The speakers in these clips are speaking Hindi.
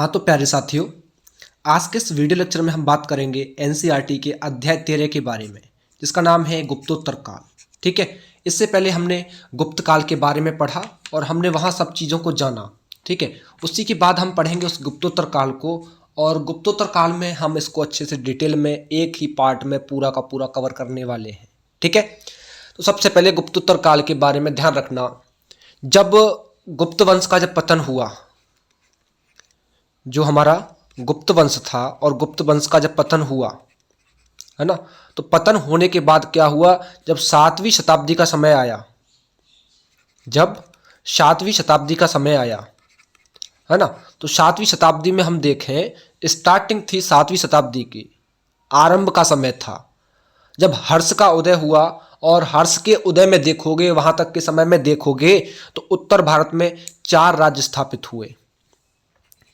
हाँ तो प्यारे साथियों, आज के इस वीडियो लेक्चर में हम बात करेंगे एनसीईआरटी के अध्याय 13 के बारे में, जिसका नाम है गुप्तोत्तर काल। ठीक है, इससे पहले हमने गुप्त काल के बारे में पढ़ा और हमने वहाँ सब चीज़ों को जाना। ठीक है, उसी के बाद हम पढ़ेंगे उस गुप्तोत्तर काल को, और गुप्तोत्तर काल में हम इसको अच्छे से डिटेल में एक ही पार्ट में पूरा का पूरा कवर करने वाले हैं। ठीक है, तो सबसे पहले गुप्तोत्तर काल के बारे में ध्यान रखना। जब गुप्त वंश का जब पतन हुआ, जो हमारा गुप्त वंश था और गुप्त वंश का जब पतन हुआ है ना, तो पतन होने के बाद क्या हुआ, जब 7वीं शताब्दी का समय आया, जब 7वीं शताब्दी का समय आया है ना, तो 7वीं शताब्दी में हम देखें, स्टार्टिंग थी 7वीं शताब्दी की, आरंभ का समय था जब हर्ष का उदय हुआ। और हर्ष के उदय में देखोगे, वहां तक के समय में देखोगे तो उत्तर भारत में 4 राज्य स्थापित हुए।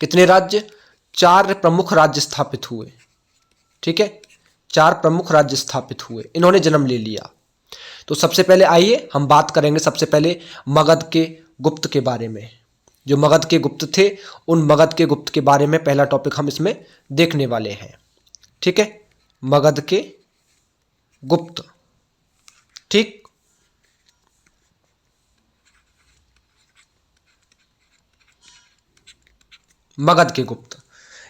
कितने राज्य? 4 प्रमुख राज्य स्थापित हुए। ठीक है, 4 प्रमुख राज्य स्थापित हुए, इन्होंने जन्म ले लिया। तो सबसे पहले आइए हम बात करेंगे सबसे पहले मगध के गुप्त के बारे में। जो मगध के गुप्त थे, उन मगध के गुप्त के बारे में पहला टॉपिक हम इसमें देखने वाले हैं। ठीक है, मगध के गुप्त। ठीक, मगध के गुप्त,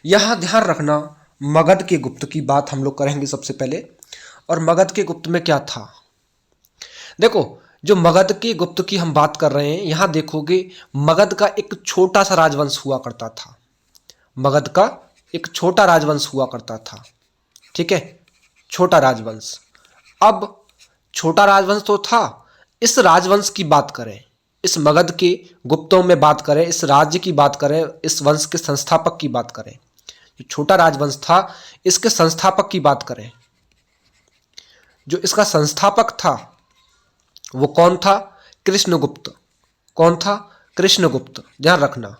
यहां ध्यान रखना, मगध के गुप्त की बात हम लोग करेंगे सबसे पहले। और मगध के गुप्त में क्या था, देखो, जो मगध के गुप्त की हम बात कर रहे हैं, यहां देखोगे मगध का एक छोटा सा राजवंश हुआ करता था। मगध का एक छोटा राजवंश हुआ करता था। ठीक है, छोटा राजवंश। अब छोटा राजवंश तो था, इस राजवंश की बात करें, इस मगध के गुप्तों में बात करें, इस राज्य की बात करें, इस वंश के संस्थापक की बात करें, जो छोटा राजवंश था इसके संस्थापक की बात करें, जो इसका संस्थापक था वो कौन था? कृष्णगुप्त। कौन था? कृष्णगुप्त। ध्यान रखना,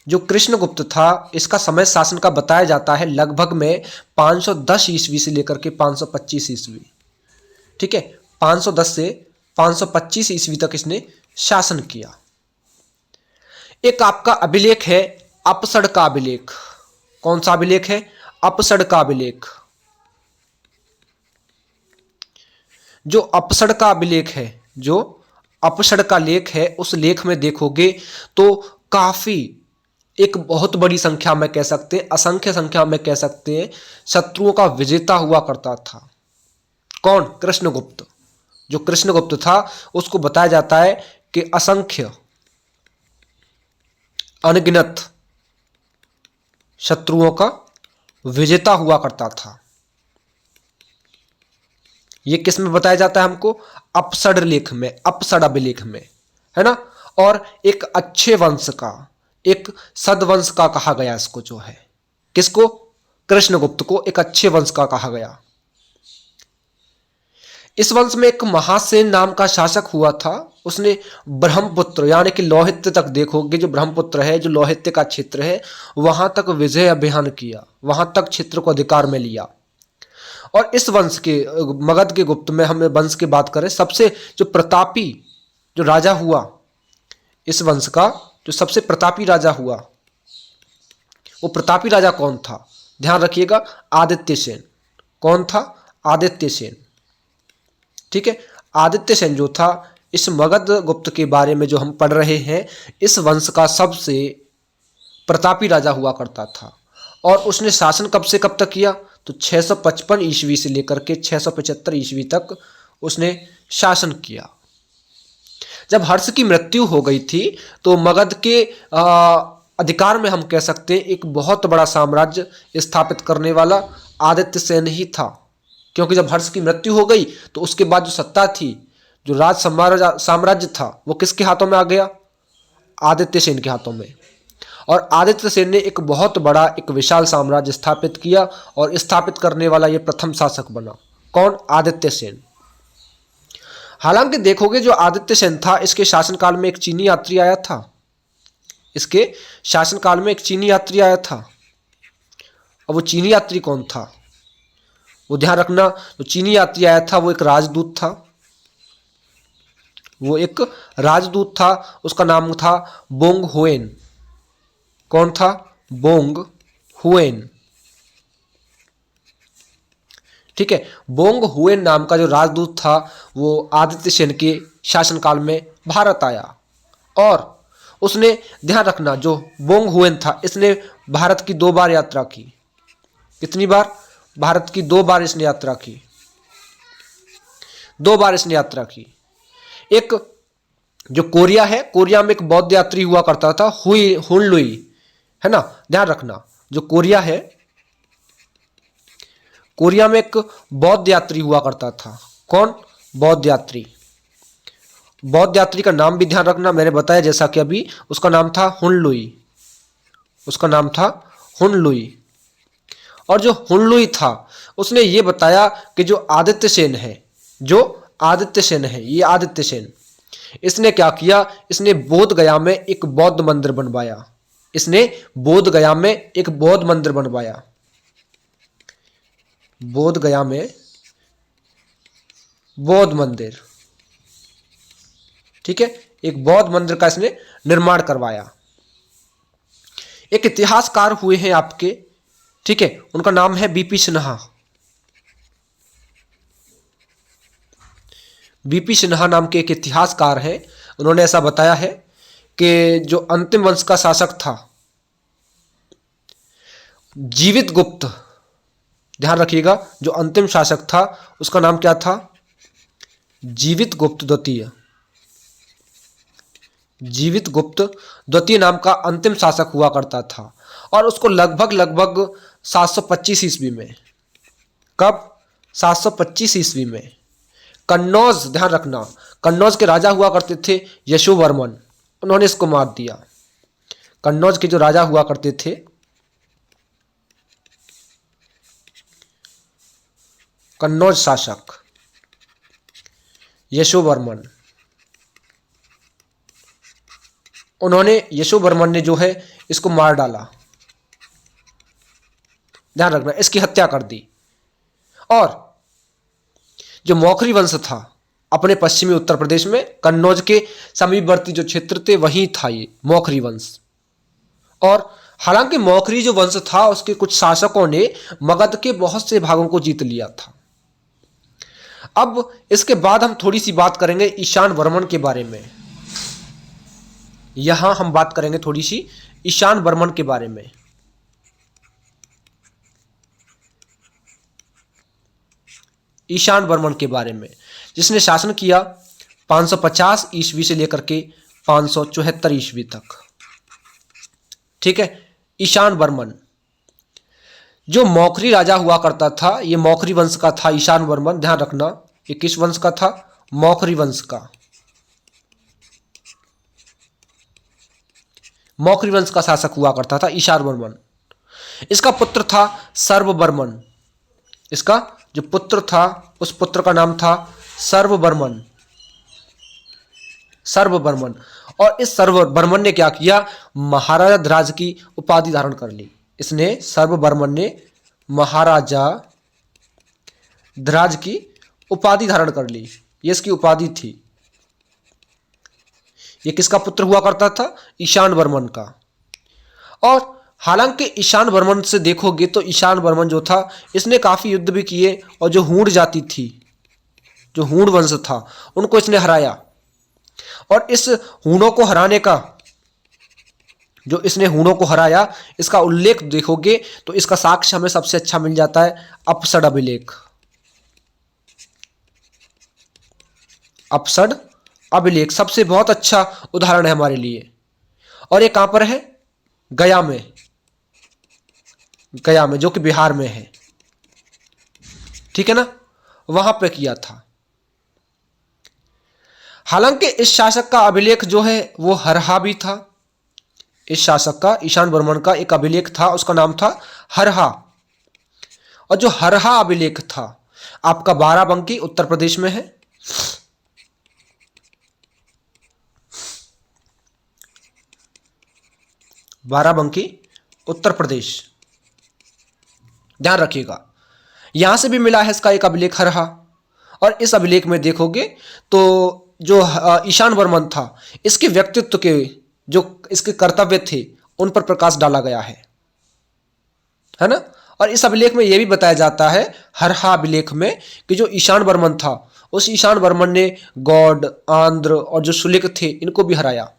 जो कृष्णगुप्त था, इसका समय शासन का बताया जाता है लगभग में 510 ईस्वी से लेकर के 525 ईस्वी। ठीक है, 510 से 525 ईस्वी तक इसने शासन किया। एक आपका अभिलेख है अपसड़ का अभिलेख। कौन सा अभिलेख है? अपसड़ का अभिलेख। जो अपसड़ का अभिलेख है, जो अपसड़ का लेख है, उस लेख में देखोगे तो काफी एक बहुत बड़ी संख्या में कह सकते हैं, असंख्य संख्या में कह सकते हैं, शत्रुओं का विजेता हुआ करता था। कौन? कृष्णगुप्त। जो कृष्णगुप्त था उसको बताया जाता है कि असंख्य, अनगिनत शत्रुओं का विजेता हुआ करता था। यह किस में बताया जाता है हमको? अपसड़ लेख में, अपसड़ अभिलेख में, है ना। और एक अच्छे वंश का, एक सदवंश का कहा गया इसको, जो है किसको? कृष्णगुप्त को एक अच्छे वंश का कहा गया। इस वंश में एक महासेन नाम का शासक हुआ था। उसने ब्रह्मपुत्र यानी कि लौहित्य तक, देखोगे जो ब्रह्मपुत्र है, जो लौहित्य का क्षेत्र है, वहां तक विजय अभियान किया, वहां तक क्षेत्र को अधिकार में लिया। और इस वंश के, मगध के गुप्त में हम वंश की बात करें, सबसे जो प्रतापी जो राजा हुआ, इस वंश का जो सबसे प्रतापी राजा हुआ, वो प्रतापी राजा कौन था? ध्यान रखिएगा, आदित्य सेन। कौन था? आदित्य सेन। ठीक है, आदित्य सेन जो था, इस मगध गुप्त के बारे में जो हम पढ़ रहे हैं, इस वंश का सबसे प्रतापी राजा हुआ करता था। और उसने शासन कब से कब तक किया? तो 655 ईस्वी से लेकर के 675 ईस्वी तक उसने शासन किया। जब हर्ष की मृत्यु हो गई थी, तो मगध के अधिकार में हम कह सकते हैं एक बहुत बड़ा साम्राज्य स्थापित करने वाला आदित्य सेन ही था। क्योंकि जब हर्ष की मृत्यु हो गई तो उसके बाद जो सत्ता थी, जो राज साम्राज्य था, वो किसके हाथों में आ गया? आदित्य सेन के हाथों में। और आदित्य सेन ने एक बहुत बड़ा, एक विशाल साम्राज्य स्थापित किया, और स्थापित करने वाला ये प्रथम शासक बना। कौन? आदित्य सेन। हालांकि देखोगे जो आदित्य सेन था, इसके शासनकाल में एक चीनी यात्री आया था। इसके शासनकाल में एक चीनी यात्री आया था। और वो चीनी यात्री कौन था? वो ध्यान रखना, जो चीनी यात्री आया था वो एक राजदूत था। वो एक राजदूत था, उसका नाम था बोंग होएन। कौन था? Bong when. ठीक है, बोंग हुएन नाम का जो राजदूत था वो आदित्य सेन के शासनकाल में भारत आया और उसने, ध्यान रखना, जो बोंग हुएन था इसने भारत की 2 बार यात्रा की। कितनी बार? भारत की 2 बार इसने यात्रा की। 2 बार इसने यात्रा की। एक जो कोरिया है, कोरिया में एक बौद्ध यात्री हुआ करता था, हुई हुनलुई, है ना, ध्यान रखना। जो कोरिया है, कोरिया में एक बौद्ध यात्री हुआ करता था। कौन? बौद्ध यात्री। बौद्ध यात्री का नाम भी ध्यान रखना, मैंने बताया जैसा कि अभी, उसका नाम था हुनलुई। उसका नाम था हुनलुई। और जो हुनलुई था उसने ये बताया कि जो आदित्य सेन है, जो आदित्य सेन है, ये आदित्य सेन, इसने क्या किया? इसने बोध गया में एक बौद्ध मंदिर बनवाया। इसने बोध गया में एक बौद्ध मंदिर बनवाया। बोध गया में बौद्ध मंदिर, ठीक है, एक बौद्ध मंदिर का इसने निर्माण करवाया। एक इतिहासकार हुए हैं आपके, ठीक है, उनका नाम है बीपी सिन्हा। बीपी सिन्हा नाम के एक इतिहासकार हैं। उन्होंने ऐसा बताया है कि जो अंतिम वंश का शासक था जीवित गुप्त, ध्यान रखिएगा, जो अंतिम शासक था उसका नाम क्या था? जीवित गुप्त द्वितीय। जीवित गुप्त द्वितीय नाम का अंतिम शासक हुआ करता था और उसको लगभग 725 ईस्वी में, कब? 725 ईस्वी में कन्नौज, ध्यान रखना, कन्नौज के राजा हुआ करते थे यशोवर्मन, उन्होंने इसको मार दिया। कन्नौज के जो राजा हुआ करते थे, कन्नौज शासक यशोवर्मन, उन्होंने, यशोवर्मन ने जो है इसको मार डाला, ध्यान रखना, इसकी हत्या कर दी। और जो मौखरी वंश था अपने पश्चिमी उत्तर प्रदेश में, कन्नौज के समीपवर्ती जो क्षेत्र थे वहीं था ये मौखरी वंश। और हालांकि मौखरी जो वंश था उसके कुछ शासकों ने मगध के बहुत से भागों को जीत लिया था। अब इसके बाद हम थोड़ी सी बात करेंगे ईशान वर्मन के बारे में। यहां हम बात करेंगे थोड़ी सी ईशान वर्मन के बारे में। ईशान वर्मन के बारे में, जिसने शासन किया 550 ईस्वी से लेकर के 574 ईस्वी तक। ठीक है, ईशान वर्मन जो मौखरी राजा हुआ करता था, ये मौखरी वंश का था ईशान वर्मन, ध्यान रखना, ये किस वंश का था? मौखरी वंश का। मौखरी वंश का शासक हुआ करता था ईशान वर्मन। इसका पुत्र था सर्ववर्मन। इसका जो पुत्र था उस पुत्र का नाम था सर्ववर्मन। सर्ववर्मन। और इस सर्ववर्मन ने क्या किया? महाराजा ध्रुव की उपाधि धारण कर ली। इसने, सर्ववर्मन ने महाराजा ध्रुव की उपाधि धारण कर ली। ये इसकी उपाधि थी। ये किसका पुत्र हुआ करता था? ईशान वर्मन का। और हालांकि ईशान वर्मन से देखोगे तो ईशान वर्मन जो था इसने काफी युद्ध भी किए और जो हूण जाति थी, जो हूण वंश था, उनको इसने हराया। और इस हूणों को हराने का, जो इसने हूणों को हराया, इसका उल्लेख देखोगे तो इसका साक्ष्य हमें सबसे अच्छा मिल जाता है अपसड अभिलेख। अपसड अभिलेख सबसे बहुत अच्छा उदाहरण है हमारे लिए। और ये कहां पर है? गया में। गया में, जो कि बिहार में है। ठीक है ना, वहां पे किया था। हालांकि इस शासक का अभिलेख जो है वो हरहा भी था। इस शासक का, ईशान वर्मन का एक अभिलेख था, उसका नाम था हरहा। और जो हरहा अभिलेख था आपका बाराबंकी उत्तर प्रदेश में है। बाराबंकी उत्तर प्रदेश, ध्यान रखिएगा, यहां से भी मिला है इसका एक अभिलेख हरहा। और इस अभिलेख में देखोगे तो जो ईशान वर्मन था, इसके व्यक्तित्व के, जो इसके कर्तव्य थे, उन पर प्रकाश डाला गया है ना। और इस अभिलेख में यह भी बताया जाता है, हरहा अभिलेख में, कि जो ईशान वर्मन था, उस ईशान वर्मन ने गौड़, आंध्र और जो शुलिक थे इनको भी हराया।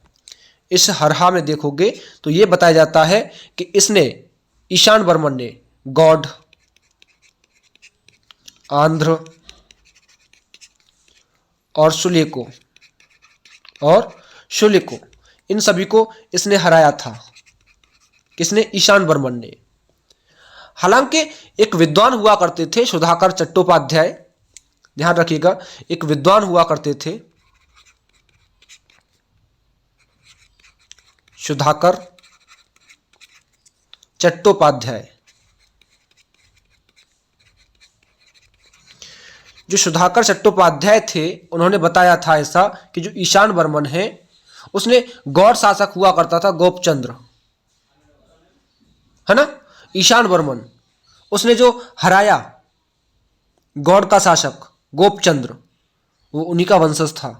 इस हरहा में देखोगे तो यह बताया जाता है कि इसने, ईशान वर्मन ने गौड़, आंध्र और शुलिको इन सभी को इसने हराया था। किसने? ईशान वर्मन ने। हालांकि एक विद्वान हुआ करते थे सुधाकर चट्टोपाध्याय, ध्यान रखिएगा, एक विद्वान हुआ करते थे सुधाकर चट्टोपाध्याय। जो सुधाकर चट्टोपाध्याय थे उन्होंने बताया था ऐसा कि जो ईशान वर्मन है उसने गौड़ शासक हुआ करता था गोपचंद्र, है ना। ईशान वर्मन उसने जो हराया गौड़ का शासक गोपचंद्र, वो उन्हीं का वंशज था,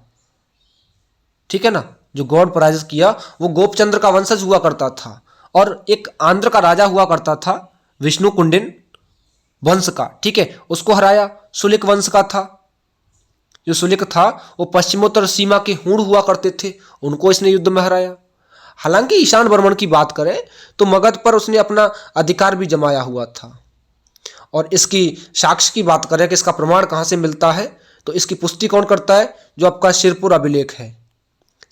ठीक है ना। जो गौड़ पराजित किया वो गोपचंद्र का वंशज हुआ करता था। और एक आंध्र का राजा हुआ करता था विष्णु कुंडिन वंश का, ठीक है, उसको हराया। सुलिक वंश का था, जो सुलिक था वो पश्चिमोत्तर सीमा के हूण हुआ करते थे, उनको इसने युद्ध में हराया। हालांकि ईशान वर्मन की बात करें तो मगध पर उसने अपना अधिकार भी जमाया हुआ था। और इसकी साक्ष्य की बात करें कि इसका प्रमाण कहां से मिलता है, तो इसकी पुष्टि कौन करता है? जो आपका सिरपुर अभिलेख है।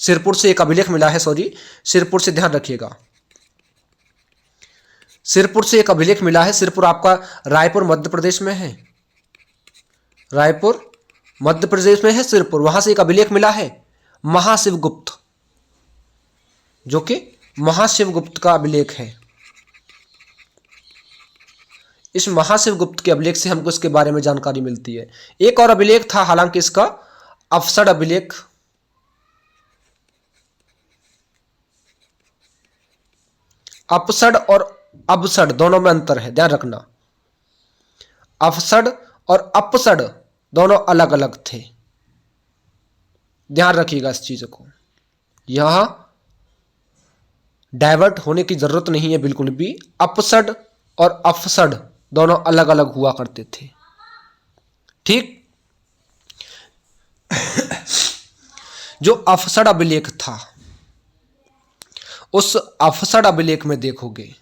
सिरपुर से एक अभिलेख मिला है, सिरपुर से, ध्यान रखिएगा, सिरपुर से एक अभिलेख मिला है। सिरपुर आपका रायपुर मध्य प्रदेश में है, रायपुर मध्य प्रदेश में है सिरपुर। वहां से एक अभिलेख मिला है महाशिवगुप्त, जो कि महाशिवगुप्त का अभिलेख है। इस महाशिवगुप्त के अभिलेख से हमको इसके बारे में जानकारी मिलती है। एक और अभिलेख था, हालांकि इसका अफसड अभिलेख, अपसड और अबसड दोनों में अंतर है, ध्यान रखना। अफसड और अपसड दोनों अलग अलग थे, ध्यान रखिएगा इस चीज को। यहां डाइवर्ट होने की जरूरत नहीं है बिल्कुल भी। अपसड और अफसड दोनों अलग अलग हुआ करते थे, ठीक। जो अफसड अभिलेख था, उस अफसड अभिलेख में देखोगे,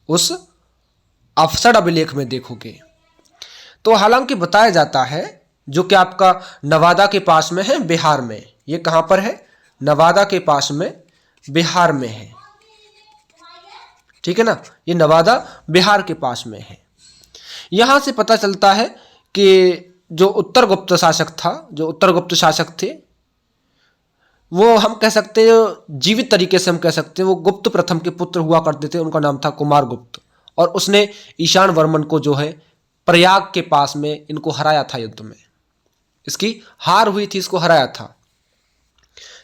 उस अफसड अभिलेख में देखोगे तो हालांकि बताया जाता है, जो कि आपका नवादा के पास में है, बिहार में। ये कहां पर है? नवादा के पास में, बिहार में है, ठीक है ना। ये नवादा बिहार के पास में है। यहां से पता चलता है कि जो उत्तर गुप्त शासक था, जो उत्तर गुप्त शासक थे, वो हम कह सकते हैं, जीवित तरीके से हम कह सकते हैं, वो गुप्त प्रथम के पुत्र हुआ करते थे। उनका नाम था कुमार गुप्त। और उसने ईशान वर्मन को जो है प्रयाग के पास में इनको हराया था, युद्ध में इसकी हार हुई थी, इसको हराया था,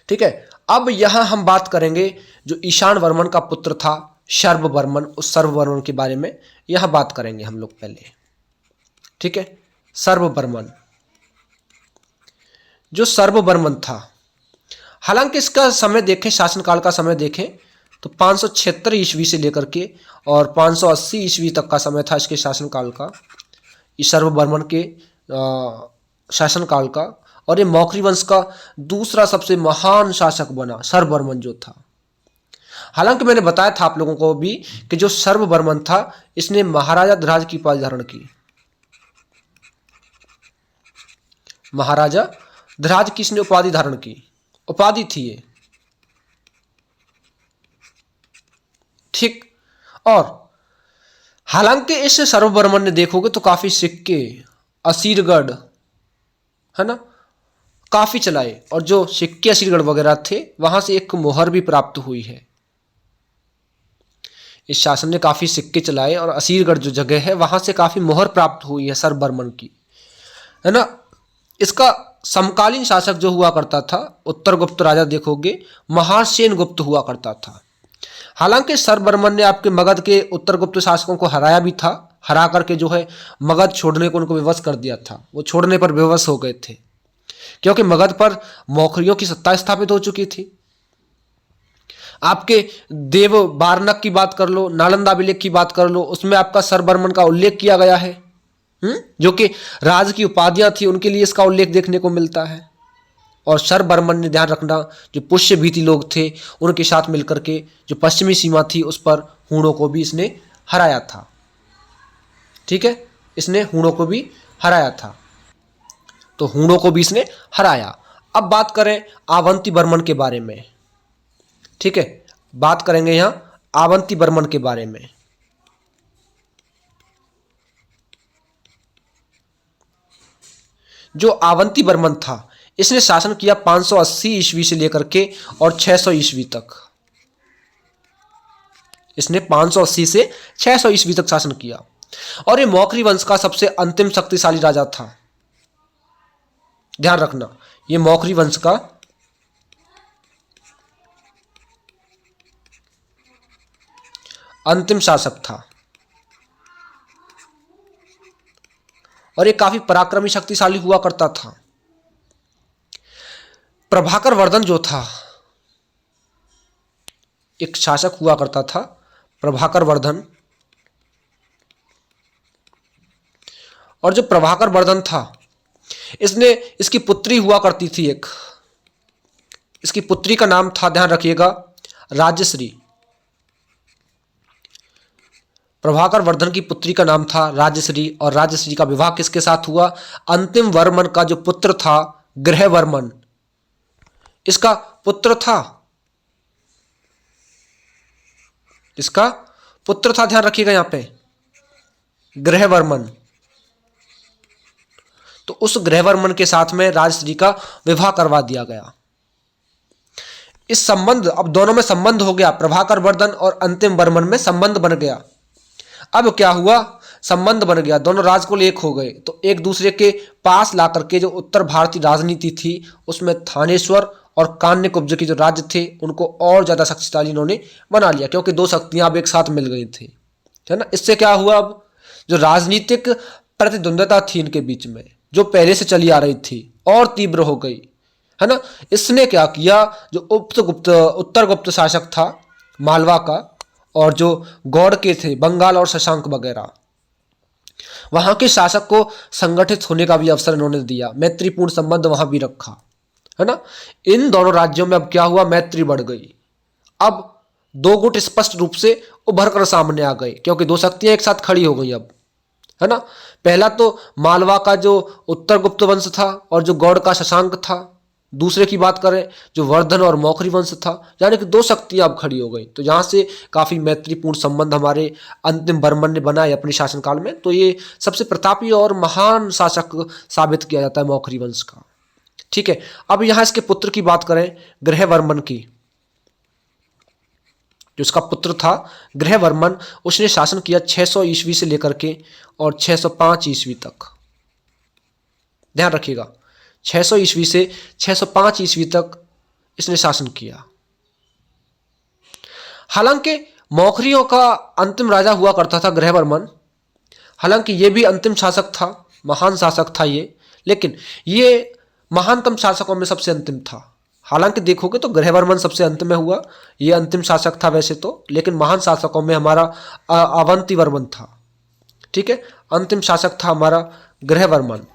ठीक है। अब यहां हम बात करेंगे जो ईशान वर्मन का पुत्र था सर्ववर्मन, उस सर्ववर्मन के बारे में यहां बात करेंगे हम लोग पहले, ठीक है। सर्ववर्मन, जो सर्ववर्मन था, हालांकि इसका समय देखें, शासनकाल का समय देखें तो 576 ईस्वी से लेकर के और 580 ईस्वी तक का समय था इसके शासनकाल का, इस सर्ववर्मन के शासनकाल का। और ये मौखरी वंश का दूसरा सबसे महान शासक बना सर्ववर्मन जो था। हालांकि मैंने बताया था आप लोगों को भी कि जो सर्ववर्मन था इसने महाराजा ध्रुव की उपाधि धारण की। महाराजा ध्रुव की इसने उपाधि धारण की, उपाधि थी ये, ठीक। और हालांकि इस सर्ववर्मन ने देखोगे तो काफी सिक्के, असीरगढ़, है ना, काफी चलाए। और जो सिक्के असीरगढ़ वगैरह थे वहां से एक मोहर भी प्राप्त हुई है। इस शासन ने काफी सिक्के चलाए और असीरगढ़ जो जगह है वहां से काफी मोहर प्राप्त हुई है सर्ववर्मन की, है ना। इसका समकालीन शासक जो हुआ करता था उत्तर गुप्त राजा देखोगे महासेन गुप्त हुआ करता था। हालांकि सर्ववर्मन ने आपके मगध के उत्तर गुप्त शासकों को हराया भी था, हरा करके जो है मगध छोड़ने को उनको विवश कर दिया था। वो छोड़ने पर विवश हो गए थे क्योंकि मगध पर मौखरियों की सत्ता स्थापित हो चुकी थी। आपके देव बारनक की बात कर लो, नालंदा अभिलेख की बात कर लो, उसमें आपका शरवर्मन का उल्लेख किया गया है। जो कि राज की उपाधियां थी उनके लिए इसका उल्लेख देखने को मिलता है। और शरवर्मन ने, ध्यान रखना, जो पुष्य भीति लोग थे उनके साथ मिलकर के जो पश्चिमी सीमा थी उस पर हूणों को भी इसने हराया था। ठीक है, इसने हूणों को भी हराया था, तो हूणों को भी इसने हराया। अब बात करें आवंती वर्मन के बारे में। ठीक है, बात करेंगे यहां आवंती वर्मन के बारे में। जो आवंती वर्मन था इसने शासन किया 580 ईस्वी से लेकर के और 600 ईस्वी तक। इसने 580 से 600 ईस्वी तक शासन किया और ये मौखरी वंश का सबसे अंतिम शक्तिशाली राजा था। ध्यान रखना, ये मौखरी वंश का अंतिम शासक था और ये काफी पराक्रमी शक्तिशाली हुआ करता था। प्रभाकर वर्धन जो था, एक शासक हुआ करता था प्रभाकर वर्धन, और जो प्रभाकर वर्धन था इसने, इसकी पुत्री हुआ करती थी एक, इसकी पुत्री का नाम था, ध्यान रखिएगा, राजश्री। प्रभाकर वर्धन की पुत्री का नाम था राजश्री और राजश्री का विवाह किसके साथ हुआ? अंतिम वर्मन का जो पुत्र था ग्रहवर्मन, इसका पुत्र था, इसका पुत्र था, ध्यान रखिएगा यहां पे, ग्रहवर्मन। तो उस ग्रहवर्मन के साथ में राजश्री का विवाह करवा दिया गया। इस संबंध, अब दोनों में संबंध हो गया, प्रभाकर वर्धन और अंतिम वर्मन में संबंध बन गया। अब क्या हुआ, संबंध बन गया, दोनों राजकुल एक हो गए, तो एक दूसरे के पास ला करके जो उत्तर भारतीय राजनीति थी उसमें थानेश्वर और कान्यकुब्ज के जो राज्य थे उनको और ज्यादा शक्तिशाली इन्होंने बना लिया, क्योंकि दो शक्तियां अब एक साथ मिल गई थी, है ना। इससे क्या हुआ, अब जो राजनीतिक प्रतिद्वंद्विता थी इनके बीच में, जो पहले से चली आ रही थी, और तीव्र हो गई, है ना। इसने क्या किया, जो उत्तर गुप्त शासक था मालवा का, और जो गौड़ के थे बंगाल और शशांक वगैरह, वहां के शासक को संगठित होने का भी अवसर इन्होंने दिया, मैत्रीपूर्ण संबंध वहां भी रखा, है ना। इन दोनों राज्यों में अब क्या हुआ, मैत्री बढ़ गई। अब दो गुट स्पष्ट रूप से उभर कर सामने आ गए, क्योंकि दो शक्तियां एक साथ खड़ी हो गई अब, है ना। पहला तो मालवा का जो उत्तर गुप्त वंश था और जो गौड़ का शशांक था, दूसरे की बात करें जो वर्धन और मौखरी वंश था, यानी कि दो शक्तियां अब खड़ी हो गई। तो यहां से काफी मैत्रीपूर्ण संबंध हमारे अंतिम वर्मन ने बनाए अपने शासनकाल में। तो ये सबसे प्रतापी और महान शासक साबित किया जाता है मौखरी वंश का। ठीक है, अब यहां इसके पुत्र की बात करें, ग्रहवर्मन की, जो उसका पुत्र था ग्रहवर्मन, उसने शासन किया 600 ईस्वी से लेकर के और 605 ईस्वी तक। ध्यान रखिएगा, 600 ईस्वी से 605 ईस्वी तक इसने शासन किया। हालांकि मौखरियों का अंतिम राजा हुआ करता था ग्रहवर्मन, हालांकि ये भी अंतिम शासक था, महान शासक था ये, लेकिन ये महानतम शासकों में सबसे अंतिम था। हालांकि देखोगे तो ग्रहवर्मन सबसे अंत में हुआ, ये अंतिम शासक था वैसे तो, लेकिन महान शासकों में हमारा अवंती वर्मन था। ठीक है, अंतिम शासक था हमारा ग्रहवर्मन।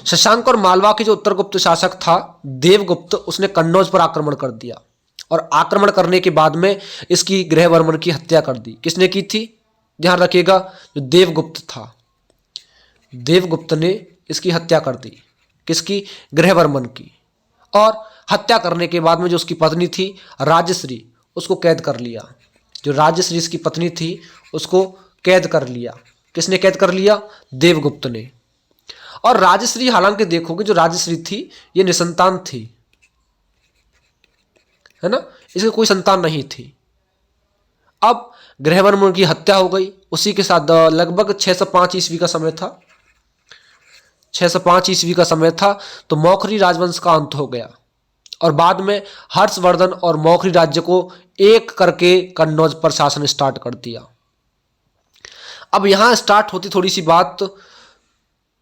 शशांक और मालवा के जो उत्तरगुप्त शासक था देवगुप्त, उसने कन्नौज पर आक्रमण कर दिया, और आक्रमण करने के बाद में इसकी ग्रहवर्मन की हत्या कर दी। किसने की थी, ध्यान रखिएगा, जो देवगुप्त था, देवगुप्त ने इसकी हत्या कर दी। किसकी, ग्रहवर्मन की। और हत्या करने के बाद में जो उसकी पत्नी थी राजश्री, उसको कैद कर लिया। जो राजश्री इसकी पत्नी थी उसको कैद कर लिया। किसने कैद कर लिया, देवगुप्त ने। और राजश्री, हालांकि देखोगे जो राजश्री थी ये निसंतान थी, है ना, इसकी कोई संतान नहीं थी। अब ग्रहवर्मन की हत्या हो गई, उसी के साथ लगभग 605 ईस्वी का समय था, 605 ईस्वी का समय था, तो मौखरी राजवंश का अंत हो गया। और बाद में हर्षवर्धन और मौखरी राज्य को एक करके कन्नौज पर शासन स्टार्ट कर दिया। अब यहां स्टार्ट होती थोड़ी सी बात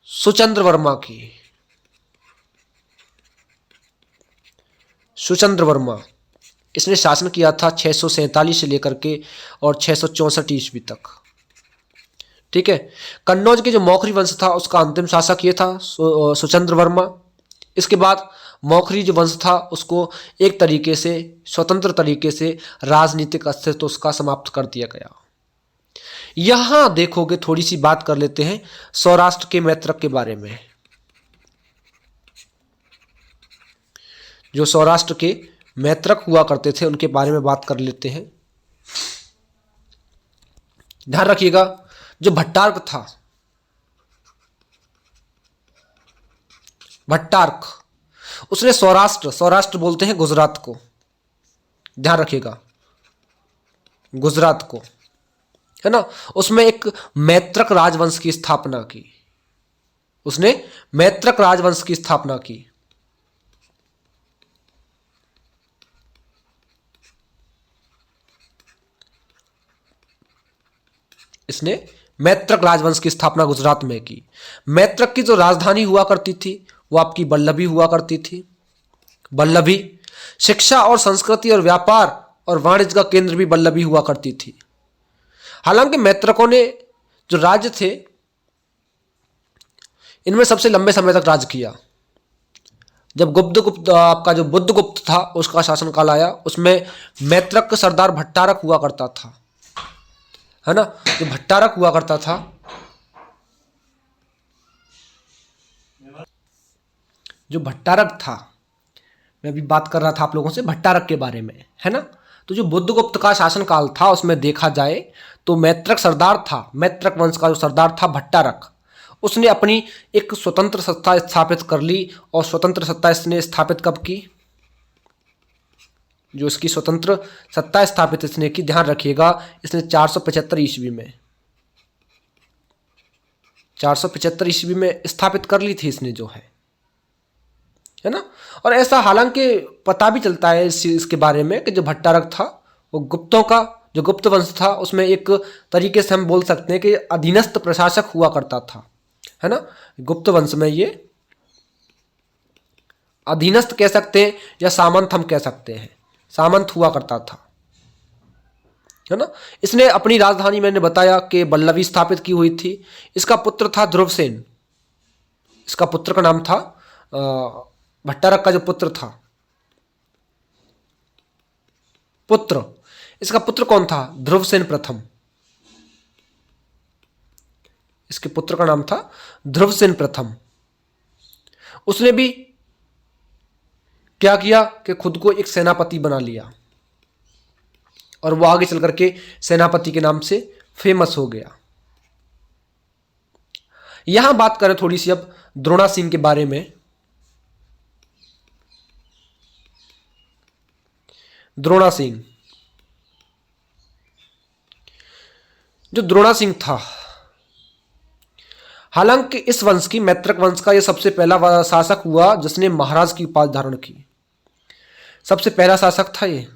सुचंद्र वर्मा की। सुचंद्र वर्मा, इसने शासन किया था 647 से लेकर के और 664 ईस्वी तक। ठीक है। कन्नौज के जो मौखरी वंश था उसका अंतिम शासक ये था सुचंद्र वर्मा। इसके बाद मौखरी जो वंश था उसको एक तरीके से स्वतंत्र तरीके से राजनीतिक अस्तित्व उसका समाप्त कर दिया गया। यहां देखोगे थोड़ी सी बात कर लेते हैं सौराष्ट्र के मैत्रक के बारे में। जो सौराष्ट्र के मैत्रक हुआ करते थे उनके बारे में बात कर लेते हैं। ध्यान रखिएगा, जो भट्टार्क था, भट्टार्क, उसने सौराष्ट्र, सौराष्ट्र बोलते हैं गुजरात को, ध्यान रखिएगा, गुजरात को, है ना, उसमें एक मैत्रक राजवंश की स्थापना की। उसने मैत्रक राजवंश की स्थापना की। इसने मैत्रक राजवंश की स्थापना गुजरात में की। मैत्रक की जो राजधानी हुआ करती थी वो आपकी वल्लभी हुआ करती थी। वल्लभी शिक्षा और संस्कृति और व्यापार और वाणिज्य का केंद्र भी वल्लभी हुआ करती थी। हालांकि मैत्रकों ने जो राज्य थे इनमें सबसे लंबे समय तक राज किया। जब गुप्त आपका जो बुद्धगुप्त था उसका शासनकाल आया, उसमें मैत्रक का सरदार भट्टारक हुआ करता था, है ना। जो भट्टारक हुआ करता था, जो भट्टारक था, मैं अभी बात कर रहा था आप लोगों से भट्टारक के बारे में, है ना। तो जो बुद्धगुप्त का शासनकाल था उसमें देखा जाए तो मैत्रक सरदार था, मैत्रक वंश का जो सरदार था भट्टारक, उसने अपनी एक स्वतंत्र सत्ता स्थापित कर ली। और स्वतंत्र सत्ता इसने स्थापित कब की? जो इसकी स्वतंत्र सत्ता स्थापित इसने की, ध्यान रखिएगा, इसने 475 ईस्वी में, 475 ईस्वी में स्थापित कर ली थी इसने, जो है ना। और ऐसा हालांकि पता भी चलता है इसके बारे में कि जो भट्टारक था वो गुप्तों का जो गुप्त वंश था उसमें एक तरीके से हम बोल सकते हैं कि अधीनस्थ प्रशासक हुआ करता था, है ना। गुप्त वंश में ये अधीनस्थ कह सकते हैं या सामंत हम कह सकते हैं, सामंत हुआ करता था, है ना। इसने अपनी राजधानी, मैंने बताया कि वल्लभी स्थापित की हुई थी। इसका पुत्र था ध्रुवसेन। इसका पुत्र का नाम था भट्टारक का जो पुत्र था, पुत्र, इसका पुत्र कौन था? ध्रुवसेन प्रथम। इसके पुत्र का नाम था ध्रुवसेन प्रथम। उसने भी क्या किया कि खुद को एक सेनापति बना लिया और वो आगे चल करके सेनापति के नाम से फेमस हो गया। यहां बात करें थोड़ी सी अब द्रोणा सिंह के बारे में। द्रोणा सिंह, जो द्रोणा सिंह था, हालांकि इस वंश की, मैत्रक वंश का, यह सबसे पहला शासक हुआ जिसने महाराज की उपाधि धारण की। सबसे पहला शासक था ये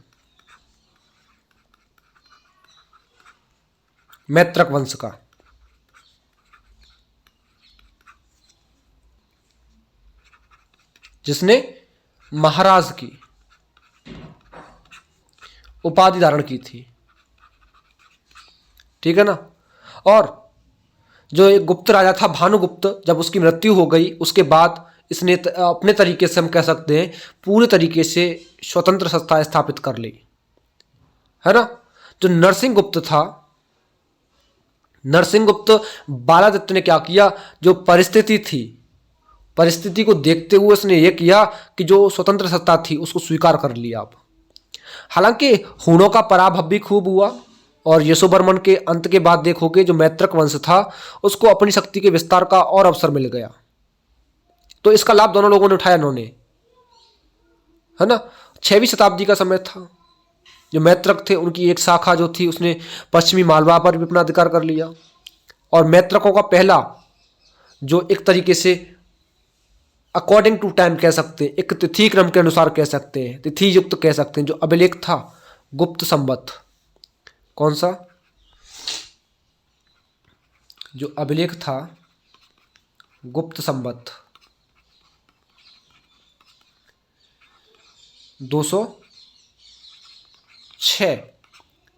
मैत्रक वंश का, जिसने महाराज की उपाधि धारण की थी, ठीक है ना। और जो एक गुप्त राजा था भानुगुप्त, जब उसकी मृत्यु हो गई उसके बाद इसने अपने तरीके से हम कह सकते हैं पूरे तरीके से स्वतंत्र सत्ता स्थापित कर ली, है ना। जो नरसिंह गुप्त था, नरसिंह गुप्त बालादित्य ने क्या किया, जो परिस्थिति थी, परिस्थिति को देखते हुए उसने ये किया कि जो स्वतंत्र सत्ता थी उसको स्वीकार कर लिया। अब हालांकि हुणों का पराभव भी खूब हुआ और यशोवर्मन के अंत के बाद देखोगे जो मैत्रक वंश था उसको अपनी शक्ति के विस्तार का और अवसर मिल गया। तो इसका लाभ दोनों लोगों ने उठाया, इन्होंने, है ना। 6वीं शताब्दी का समय था। जो मैत्रक थे उनकी एक शाखा जो थी उसने पश्चिमी मालवा पर भी अपना अधिकार कर लिया। और मैत्रकों का पहला जो एक तरीके से अकॉर्डिंग टू टाइम कह सकते हैं, एक तिथि क्रम के अनुसार कह सकते हैं, तिथि युक्त कह सकते हैं, जो अभिलेख था गुप्त संवत। कौन सा? जो अभिलेख था गुप्त संवत 200 506,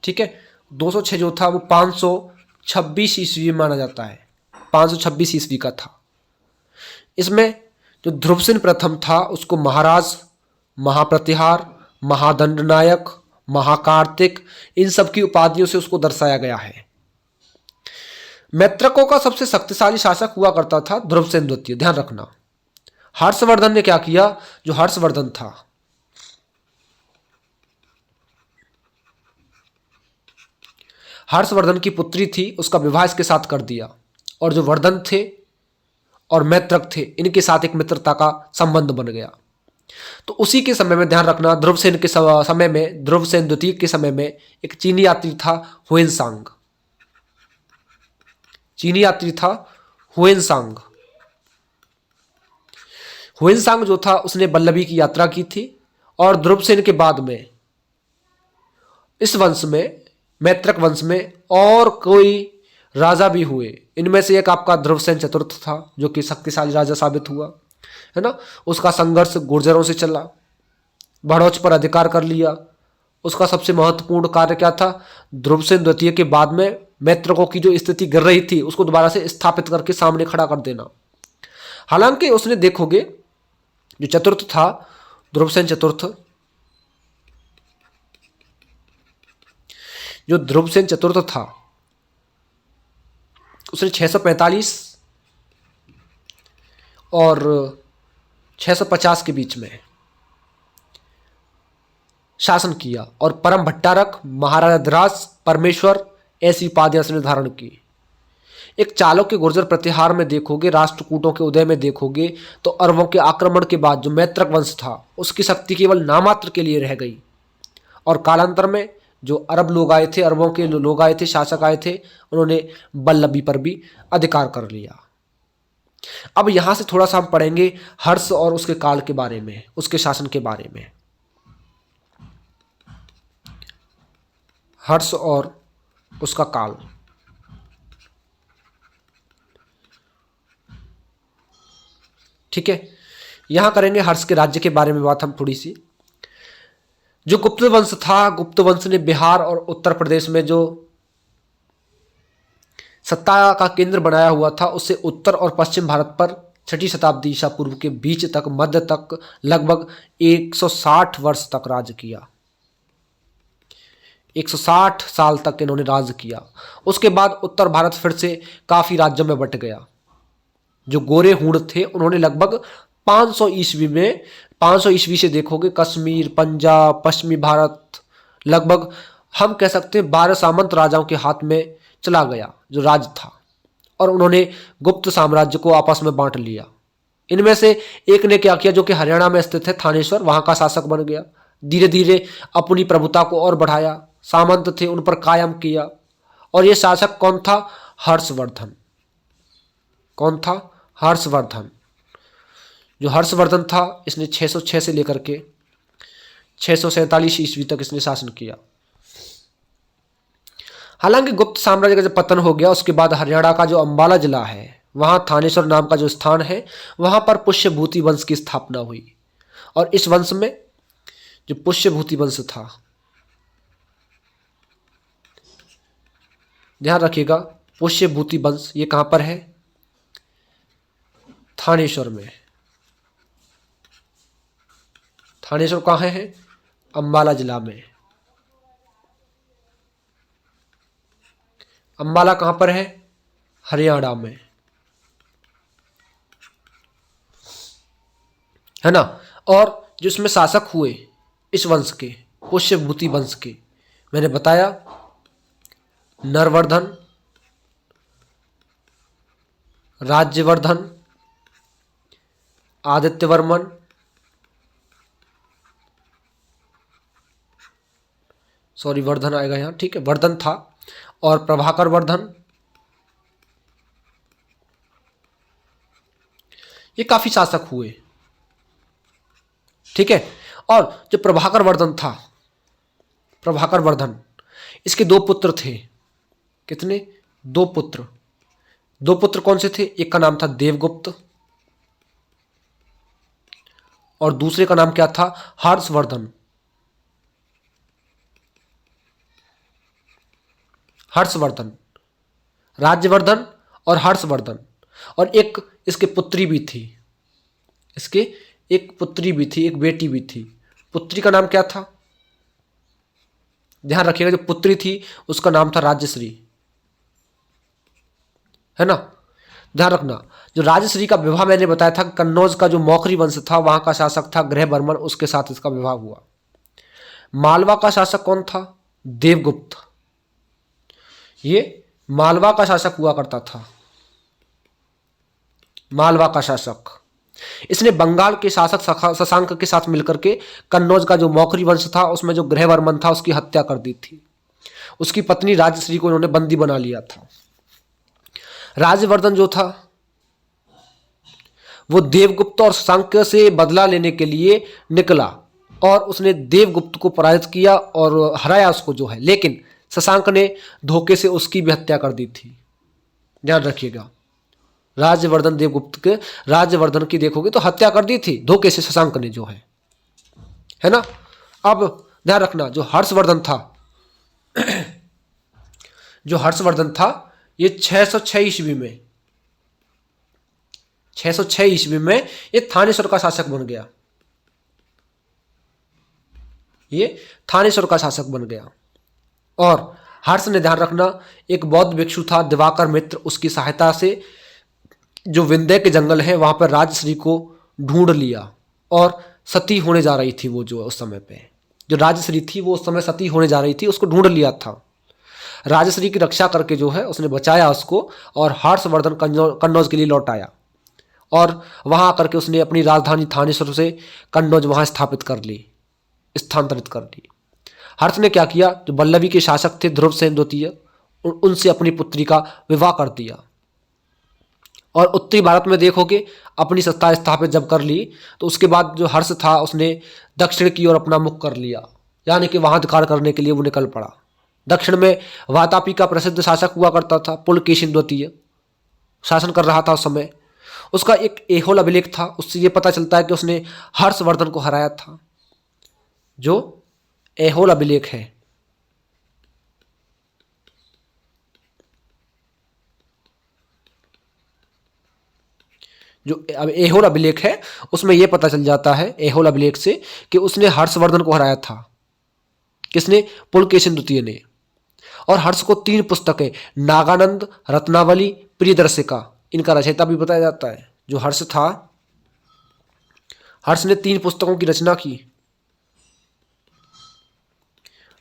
ठीक है। 206 जो था वो 526 ईस्वी में माना जाता है, 526 ईस्वी का था। इसमें जो ध्रुवसेन प्रथम था उसको महाराज, महाप्रतिहार, महादंडनायक, महाकार्तिक, इन सब की उपाधियों से उसको दर्शाया गया है। मैत्रकों का सबसे शक्तिशाली शासक हुआ करता था ध्रुवसेन द्वितीय, ध्यान रखना। हर्षवर्धन ने क्या किया, जो हर्षवर्धन था, हर्षवर्धन की पुत्री थी, उसका विवाह इसके साथ कर दिया, और जो वर्धन थे और मैत्रक थे इनके साथ एक मित्रता का संबंध बन गया। तो उसी के समय में ध्यान रखना, ध्रुवसेन के समय में, ध्रुवसेन द्वितीय के समय में एक चीनी यात्री था हुएनसांग, चीनी यात्री था हुएनसांग। हुएनसांग जो था उसने वल्लभी की यात्रा की थी, और ध्रुवसेन के बाद में इस वंश में, मैत्रक वंश में और कोई राजा भी हुए। इनमें से एक आपका ध्रुवसेन चतुर्थ था जो कि शक्तिशाली राजा साबित हुआ, है ना। उसका संघर्ष गुर्जरों से चला, भड़ोच पर अधिकार कर लिया। उसका सबसे महत्वपूर्ण कार्य क्या था, ध्रुवसेन द्वितीय के बाद में मैत्रकों की जो स्थिति गिर रही थी उसको दोबारा से स्थापित करके सामने खड़ा कर देना। हालांकि उसने, देखोगे, जो चतुर्थ था, ध्रुवसेन चतुर्थ, जो ध्रुवसेन चतुर्थ था उसने 645 और 650 के बीच में शासन किया, और परम भट्टारक, महाराजा धिराज, परमेश्वर, ऐसी उपाधियां उसने धारण की। एक चालुक्य गुर्जर प्रतिहार में देखोगे, राष्ट्रकूटों के उदय में देखोगे, तो अरबों के आक्रमण के बाद जो मैत्रक वंश था उसकी शक्ति केवल नामात्र के लिए रह गई, और कालांतर में जो अरब लोग आए थे, अरबों के लोग आए थे, शासक आए थे, उन्होंने वल्लभी पर भी अधिकार कर लिया। अब यहां से थोड़ा सा हम पढ़ेंगे हर्ष और उसके काल के बारे में, उसके शासन के बारे में। हर्ष और उसका काल, ठीक है। यहां करेंगे हर्ष के राज्य के बारे में बात हम थोड़ी सी। जो गुप्त वंश था, गुप्त वंश ने बिहार और उत्तर प्रदेश में जो सत्ता का केंद्र बनाया हुआ था उससे उत्तर और पश्चिम भारत पर 6ठी शताब्दी ईसा पूर्व के बीच तक, मध्य तक, लगभग 160 वर्ष तक राज किया। 160 साल तक इन्होंने राज किया। उसके बाद उत्तर भारत फिर से काफी राज्यों में बंट गया। जो गोरे हूण थे उन्होंने लगभग 500 ईस्वी में, 500 ईस्वी से देखोगे कश्मीर, पंजाब, पश्चिमी भारत, लगभग हम कह सकते हैं 12 सामंत राजाओं के हाथ में चला गया जो राज था, और उन्होंने गुप्त साम्राज्य को आपस में बांट लिया। इनमें से एक ने क्या किया, जो कि हरियाणा में स्थित है, थानेश्वर, वहां का शासक बन गया। धीरे धीरे अपनी प्रभुता को और बढ़ाया, सामंत थे उन पर कायम किया। और यह शासक कौन था, हर्षवर्धन। कौन था, हर्षवर्धन। जो हर्षवर्धन था इसने 606 से लेकर के 647 ईस्वी तक इसने शासन किया। हालांकि गुप्त साम्राज्य का जब पतन हो गया उसके बाद हरियाणा का जो अंबाला जिला है वहां थानेश्वर नाम का जो स्थान है वहां पर पुष्यभूति वंश की स्थापना हुई। और इस वंश में जो पुष्यभूति वंश था, ध्यान रखिएगा, पुष्यभूति वंश ये कहां पर है, थानेश्वर में। थानेश्वर कहाँ है, अंबाला जिला में। अंबाला कहां पर है, हरियाणा में, है ना। और जो इसमें शासक हुए इस वंश के, पुष्यभूति वंश के, मैंने बताया नरवर्धन, राज्यवर्धन, आदित्यवर्मन, सॉरी वर्धन आएगा यहाँ, ठीक है, वर्धन था, और प्रभाकर वर्धन। ये काफी शासक हुए, ठीक है। और जो प्रभाकर वर्धन था, प्रभाकर वर्धन, इसके 2 पुत्र थे। कितने, 2 पुत्र। 2 पुत्र कौन से थे, एक का नाम था देवगुप्त और दूसरे का नाम क्या था, हर्षवर्धन। हर्षवर्धन, राज्यवर्धन और हर्षवर्धन। और एक इसके पुत्री भी थी, इसके एक पुत्री भी थी, एक बेटी भी थी। पुत्री का नाम क्या था? ध्यान रखिएगा, जो पुत्री थी उसका नाम था राजश्री, है ना। ध्यान रखना, जो राजश्री का विवाह मैंने बताया था, कन्नौज का जो मौखरी वंश था वहां का शासक था ग्रहवर्मन, उसके साथ इसका विवाह हुआ। मालवा का शासक कौन था? देवगुप्त। ये मालवा का शासक हुआ करता था, मालवा का शासक। इसने बंगाल के शासक शशांक के साथ मिलकर के कन्नौज का जो मौखरी वंश था उसमें जो ग्रहवर्मन था उसकी हत्या कर दी थी। उसकी पत्नी राजश्री को इन्होंने बंदी बना लिया था। राजवर्धन जो था वो देवगुप्त और शशांक से बदला लेने के लिए निकला और उसने देवगुप्त को पराजित किया और हराया उसको जो है, लेकिन शशांक ने धोखे से उसकी भी हत्या कर दी थी। ध्यान रखिएगा, राजवर्धन देवगुप्त के राजवर्धन की देखोगे तो हत्या कर दी थी धोखे से शशांक ने जो है ना। अब ध्यान रखना, जो हर्षवर्धन था जो हर्षवर्धन था ये 606 ईस्वी में 606 ईस्वी में ये थानेश्वर का शासक बन गया, ये थानेश्वर का शासक बन गया। और हर्ष ने, ध्यान रखना, एक बौद्ध भिक्षु था दिवाकर मित्र, उसकी सहायता से जो विंध्य के जंगल है वहां पर राजश्री को ढूंढ लिया और सती होने जा रही थी। वो जो उस समय पे जो राजश्री थी वो उस समय सती होने जा रही थी, उसको ढूंढ लिया था। राजश्री की रक्षा करके जो है उसने बचाया उसको और हर्षवर्धन कन्नौज के लिए लौट आया और वहां आकर के उसने अपनी राजधानी थानेश्वर से कन्नौज वहां स्थापित कर ली, स्थानांतरित कर ली। हर्ष ने क्या किया, जो बल्लभी के शासक थे ध्रुवसेन द्वितीय, उनसे अपनी पुत्री का विवाह कर दिया। और उत्तरी भारत में देखोगे अपनी सत्ता स्थापित जब कर ली तो उसके बाद जो हर्ष था उसने दक्षिण की ओर अपना मुख कर लिया, यानी कि वहां अधिकार करने के लिए वो निकल पड़ा। दक्षिण में वातापी का प्रसिद्ध शासक हुआ करता था पुलकेशिन द्वितीय, शासन कर रहा था उस समय। उसका एक एहोल अभिलेख था, उससे ये पता चलता है कि उसने हर्षवर्धन को हराया था। जो एहोल अभिलेख है, जो अब एहोल अभिलेख है उसमें यह पता चल जाता है एहोल अभिलेख से कि उसने हर्षवर्धन को हराया था। किसने? पुलकेशिन द्वितीय ने। और हर्ष को 3 पुस्तकें, नागानंद, रत्नावली, प्रियदर्शिका, इनका रचयिता भी बताया जाता है। जो हर्ष था, हर्ष ने 3 पुस्तकों की रचना की।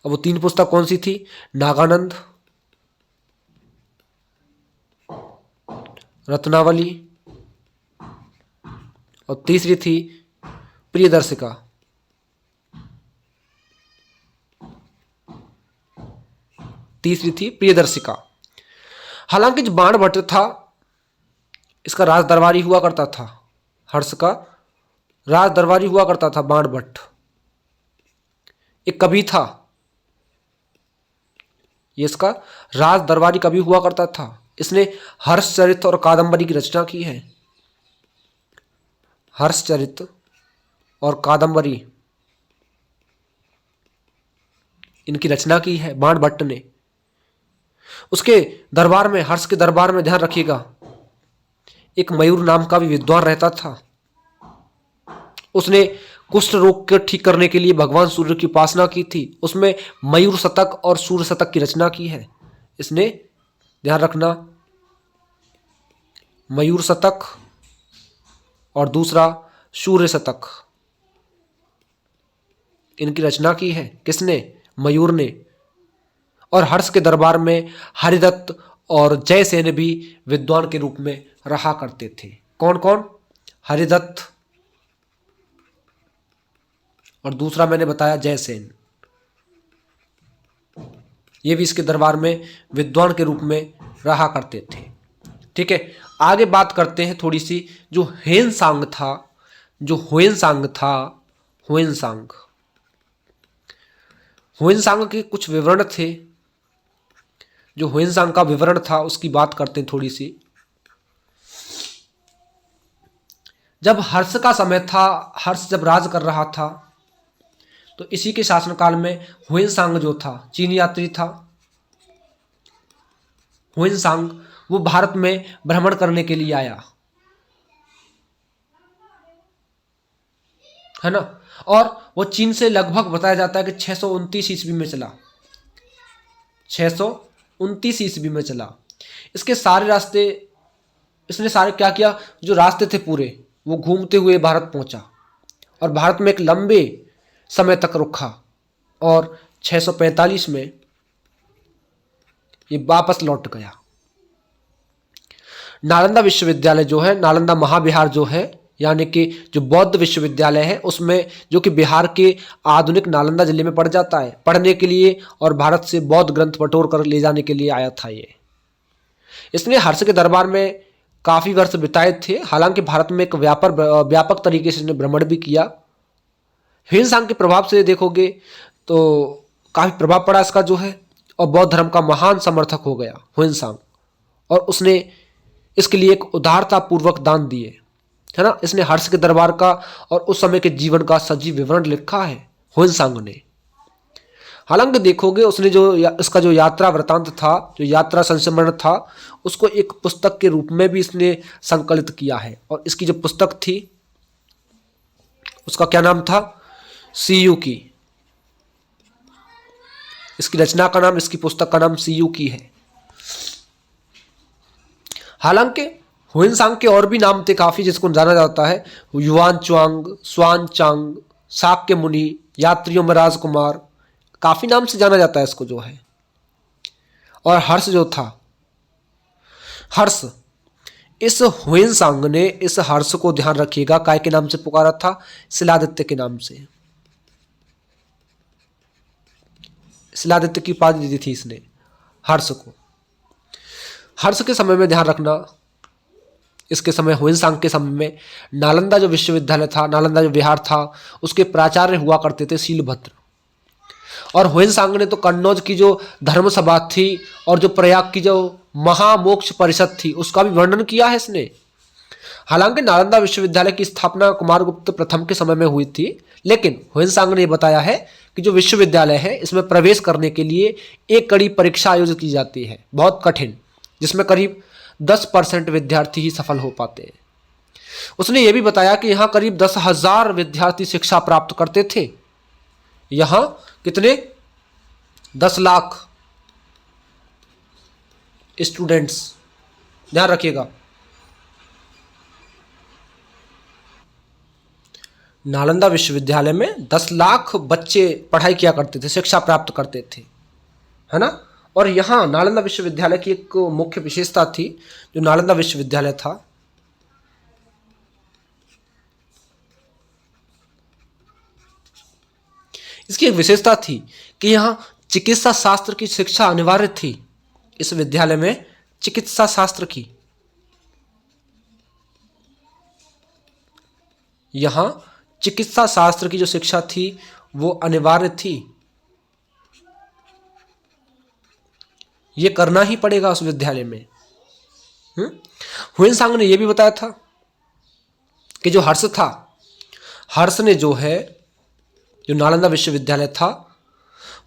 अब वो 3 पुस्तक कौन सी थी? नागानंद, रत्नावली और तीसरी थी प्रियदर्शिका। तीसरी थी प्रियदर्शिका। हालांकि जो बाणभट्ट था इसका राज दरबारी हुआ करता था, हर्ष का राज दरबारी हुआ करता था बाणभट्ट, एक कवि था, ये इसका राज दरबारी कवि हुआ करता था। इसने हर्षचरित और कादंबरी की रचना की है। हर्षचरित और कादंबरी इनकी रचना की है बाणभट्ट ने। उसके दरबार में, हर्ष के दरबार में, ध्यान रखिएगा, एक मयूर नाम का भी विद्वान रहता था। उसने कुष्ठ रोग को ठीक करने के लिए भगवान सूर्य की उपासना की थी। उसमें मयूर शतक और सूर्य शतक की रचना की है इसने। ध्यान रखना, मयूर शतक और दूसरा सूर्य शतक, इनकी रचना की है किसने? मयूर ने। और हर्ष के दरबार में हरिदत्त और जयसेन भी विद्वान के रूप में रहा करते थे। कौन कौन? हरिदत्त और दूसरा मैंने बताया जयसेन, ये भी इसके दरबार में विद्वान के रूप में रहा करते थे। ठीक है, आगे बात करते हैं थोड़ी सी। जो ह्वेनसांग था, जो ह्वेनसांग था, ह्वेनसांग, ह्वेनसांग के कुछ विवरण थे। जो ह्वेनसांग का विवरण था उसकी बात करते हैं थोड़ी सी। जब हर्ष का समय था, हर्ष जब राज कर रहा था, तो इसी के शासनकाल में ह्वेनसांग जो था चीनी यात्री था। हुइनसांग वो भारत में भ्रमण करने के लिए आया, है ना। और वो चीन से लगभग बताया जाता है कि 629 ईस्वी में चला, 629 ईस्वी में चला। इसके सारे रास्ते, इसने सारे क्या किया, जो रास्ते थे पूरे वो घूमते हुए भारत पहुंचा और भारत में एक लंबे समय तक रुका और 645 में ये वापस लौट गया। नालंदा विश्वविद्यालय जो है, नालंदा महाविहार जो है, यानी कि जो बौद्ध विश्वविद्यालय है उसमें, जो कि बिहार के आधुनिक नालंदा जिले में पड़ जाता है, पढ़ने के लिए और भारत से बौद्ध ग्रंथ बटोर कर ले जाने के लिए आया था ये। इसने हर्ष के दरबार में काफ़ी वर्ष बिताए थे। हालांकि भारत में एक व्यापक तरीके से इसने भ्रमण भी किया। ह्वेनसांग के प्रभाव से देखोगे तो काफ़ी प्रभाव पड़ा इसका जो है, और बौद्ध धर्म का महान समर्थक हो गया ह्वेनसांग, और उसने इसके लिए एक उदारता पूर्वक दान दिए, है ना। इसने हर्ष के दरबार का और उस समय के जीवन का सजीव विवरण लिखा है ह्वेनसांग ने। हालांकि देखोगे उसने इसका जो यात्रा वृतांत था, जो यात्रा संस्मरण था, उसको एक पुस्तक के रूप में भी इसने संकलित किया है। और इसकी जो पुस्तक थी उसका क्या नाम था, सीयू की। इसकी रचना का नाम, इसकी पुस्तक का नाम सीयू की है। हालांकि ह्वेनसांग के और भी नाम थे काफ़ी जिसको जाना जाता है, युआन च्वांग, स्वान चांग, शाक्य मुनि, यात्रियों में राजकुमार, काफ़ी नाम से जाना जाता है इसको जो है। और हर्ष जो था, हर्ष, इस ह्वेनसांग ने इस हर्ष को ध्यान रखिएगा काय के नाम से पुकारा था, शिलादित्य के नाम से। शिलादित्य की उपाधि दी थी इसने हर्ष को। हर्ष के समय में ध्यान रखना, इसके समय ह्वेनसांग के समय में नालंदा जो विश्वविद्यालय था, नालंदा जो विहार था, उसके प्राचार्य हुआ करते थे शीलभद्र। और ह्वेनसांग ने तो कन्नौज की जो धर्म सभा थी और जो प्रयाग की जो महामोक्ष परिषद थी उसका भी वर्णन किया है इसने। हालांकि नालंदा विश्वविद्यालय की स्थापना कुमारगुप्त प्रथम के समय में हुई थी, लेकिन ह्वेनसांग ने बताया है कि जो विश्वविद्यालय है इसमें प्रवेश करने के लिए एक कड़ी परीक्षा आयोजित की जाती है, बहुत कठिन, जिसमें करीब 10% विद्यार्थी ही सफल हो पाते हैं। उसने ये भी बताया कि यहाँ करीब 10,000 विद्यार्थी शिक्षा प्राप्त करते थे। यहाँ कितने, 10 लाख स्टूडेंट्स, ध्यान रखिएगा। नालंदा विश्वविद्यालय में 10 लाख बच्चे पढ़ाई किया करते थे, शिक्षा प्राप्त करते थे, है ना। और यहाँ नालंदा विश्वविद्यालय की एक मुख्य विशेषता थी, जो नालंदा विश्वविद्यालय था, इसकी एक विशेषता थी कि यहाँ चिकित्सा शास्त्र की शिक्षा अनिवार्य थी। इस विद्यालय में चिकित्सा शास्त्र की, यहाँ चिकित्सा शास्त्र की जो शिक्षा थी वो अनिवार्य थी। ये करना ही पड़ेगा उस विद्यालय में। ह्वेनसांग ने यह भी बताया था कि जो हर्ष था, हर्ष ने जो है, जो नालंदा विश्वविद्यालय था,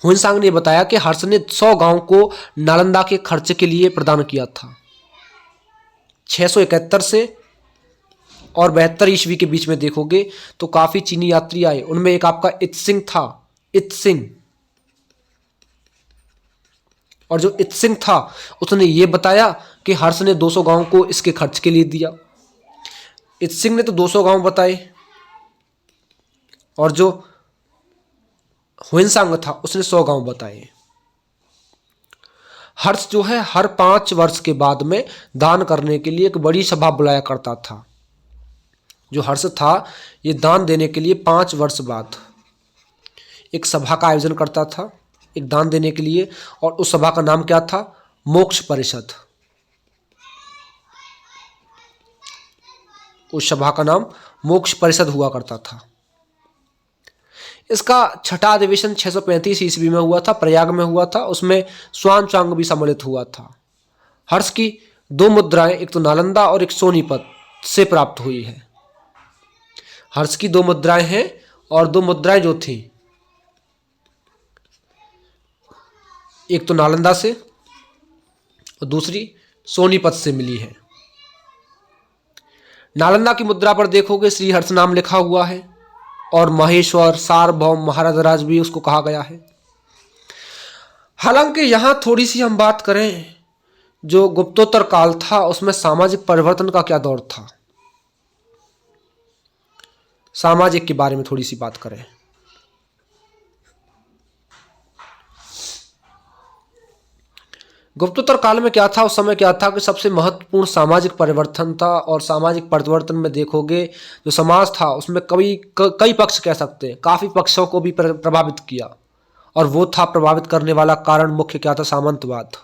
ह्वेनसांग ने बताया कि हर्ष ने 100 गांव को नालंदा के खर्च के लिए प्रदान किया था। 671 से और 72 ईस्वी के बीच में देखोगे तो काफी चीनी यात्री आए, उनमें एक आपका इत्सिंग था, इत्सिंग। और जो इत्सिंग था उसने ये बताया कि हर्ष ने 200 गांव को इसके खर्च के लिए दिया। इत्सिंग ने तो 200 गांव बताए और जो ह्वेनसांग था उसने 100 गांव बताए। हर्ष जो है हर 5 वर्ष के बाद में दान करने के लिए एक बड़ी सभा बुलाया करता था। जो हर्ष था ये दान देने के लिए 5 वर्ष बाद एक सभा का आयोजन करता था, एक दान देने के लिए, और उस सभा का नाम क्या था, मोक्ष परिषद। उस सभा का नाम मोक्ष परिषद हुआ करता था। इसका छठा अधिवेशन 635 ईस्वी में हुआ था, प्रयाग में हुआ था। उसमें स्वान चांग भी सम्मिलित हुआ था। हर्ष की 2 मुद्राएं, एक तो नालंदा और एक सोनीपत से प्राप्त हुई है। हर्ष की 2 मुद्राएं हैं और 2 मुद्राएं जो थी, एक तो नालंदा से और दूसरी सोनीपत से मिली है। नालंदा की मुद्रा पर देखोगे श्री हर्ष नाम लिखा हुआ है और महेश्वर सार्वभौम महाराज भी उसको कहा गया है। हालांकि यहां थोड़ी सी हम बात करें, जो गुप्तोत्तर काल था उसमें सामाजिक परिवर्तन का क्या दौर था, सामाजिक के बारे में थोड़ी सी बात करें। गुप्तोत्तर काल में क्या था, उस समय क्या था कि सबसे महत्वपूर्ण सामाजिक परिवर्तन था। और सामाजिक परिवर्तन में देखोगे जो समाज था उसमें कई पक्ष कह सकते हैं, काफी पक्षों को भी प्रभावित किया। और वो था प्रभावित करने वाला कारण मुख्य क्या था, सामंतवाद।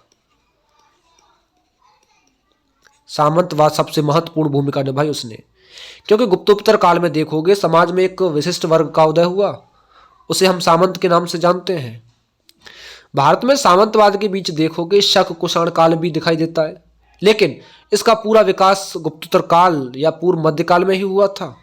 सामंतवाद सबसे महत्वपूर्ण भूमिका निभाई उसने, क्योंकि गुप्तोत्तर काल में देखोगे समाज में एक विशिष्ट वर्ग का उदय हुआ, उसे हम सामंत के नाम से जानते हैं। भारत में सामंतवाद के बीच देखोगे शक कुषाण काल भी दिखाई देता है, लेकिन इसका पूरा विकास गुप्तोत्तर काल या पूर्व मध्यकाल में ही हुआ था।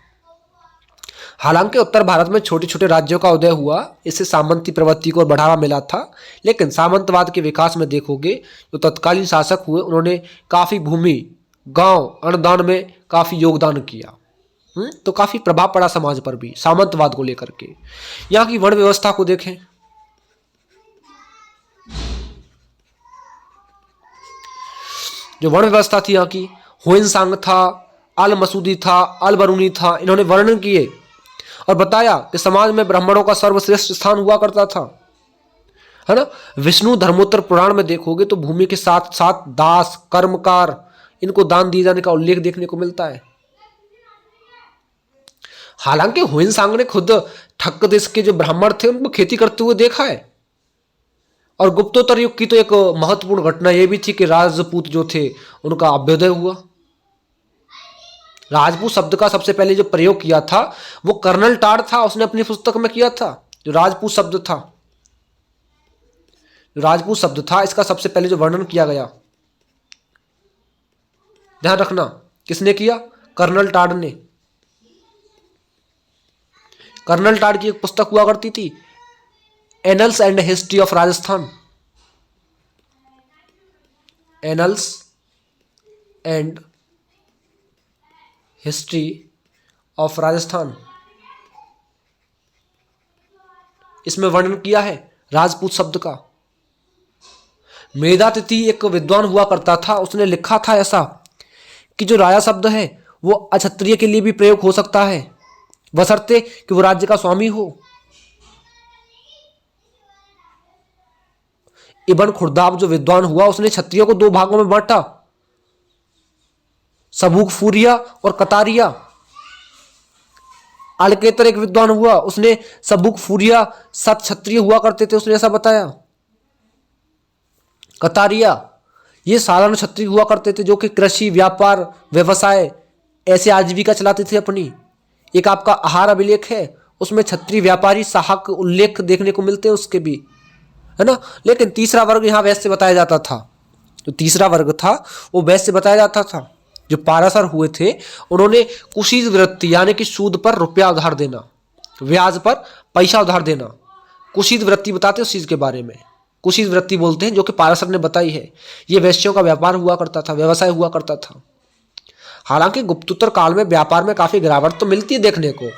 हालांकि उत्तर भारत में छोटे छोटे राज्यों का उदय हुआ, इससे सामंती प्रवृत्ति को बढ़ावा मिला था, लेकिन सामंतवाद के विकास में देखोगे जो तत्कालीन शासक हुए उन्होंने काफी भूमि गांव अनुदान में काफी योगदान किया। तो काफी प्रभाव पड़ा समाज पर भी सामंतवाद को लेकर के। यहाँ की वर्ण व्यवस्था को देखें, जो वर्ण व्यवस्था थी यहाँ की, होइनसांग था, अल मसूदी था, अल बरूनी था, इन्होंने वर्णन किए और बताया कि समाज में ब्राह्मणों का सर्वश्रेष्ठ स्थान हुआ करता था, है ना। विष्णु धर्मोत्तर पुराण में देखोगे तो भूमि के साथ साथ दास कर्मकार इनको दान दिए जाने का उल्लेख देखने को मिलता है। हालांकि हुइनसांग ने खुद ठक्क देश के जो ब्राह्मण थे उनको खेती करते हुए देखा है। और गुप्तोत्तर युग की तो एक महत्वपूर्ण घटना यह भी थी कि राजपूत जो थे उनका अभ्युदय हुआ। राजपूत शब्द का सबसे पहले जो प्रयोग किया था वो कर्नल टाड था, उसने अपनी पुस्तक में किया था। जो राजपूत शब्द था, जो राजपूत शब्द था इसका सबसे पहले जो वर्णन किया गया, ध्यान रखना, किसने किया, कर्नल टाड ने। कर्नल टाड की एक पुस्तक हुआ करती थी, annuls and history of Rajasthan. Annuls and history of Rajasthan, इसमें वर्णन किया है राजपूत शब्द का। मेधातिथि एक विद्वान हुआ करता था, उसने लिखा था ऐसा कि जो राजा शब्द है वो अक्षत्रिय के लिए भी प्रयोग हो सकता है, बशर्ते कि वो राज्य का स्वामी हो। इब्न खुर्दाब जो विद्वान हुआ उसने क्षत्रियों को दो भागों में बांटा, सबूक फूरिया और कतारिया। अलकेतर एक विद्वान हुआ, उसने सबूक फूरिया सत क्षत्रिय हुआ करते थे, उसने ऐसा बताया। कतारिया ये साधारण क्षत्रिय हुआ करते थे जो कि कृषि व्यापार व्यवसाय ऐसे आजीविका चलाते थे अपनी। एक आपका आहार अभिलेख है, उसमें क्षत्रिय व्यापारी साहक उल्लेख देखने को मिलते हैं उसके भी, है ना। लेकिन तीसरा वर्ग यहाँ वैश्य बताया जाता था। जो तीसरा वर्ग था वो वैश्य बताया जाता था। जो पाराशर हुए थे उन्होंने कुशीज वृत्ति यानी कि सूद पर रुपया उधार देना, ब्याज पर पैसा उधार देना, कुशीज वृत्ति बताते उस चीज के बारे में, कुशीज वृत्ति बोलते हैं, जो कि पाराशर ने बताई है। ये वैश्यों का व्यापार हुआ करता था, व्यवसाय हुआ करता था। हालांकि गुप्तोत्तर काल में व्यापार में काफी गिरावट तो मिलती है देखने को,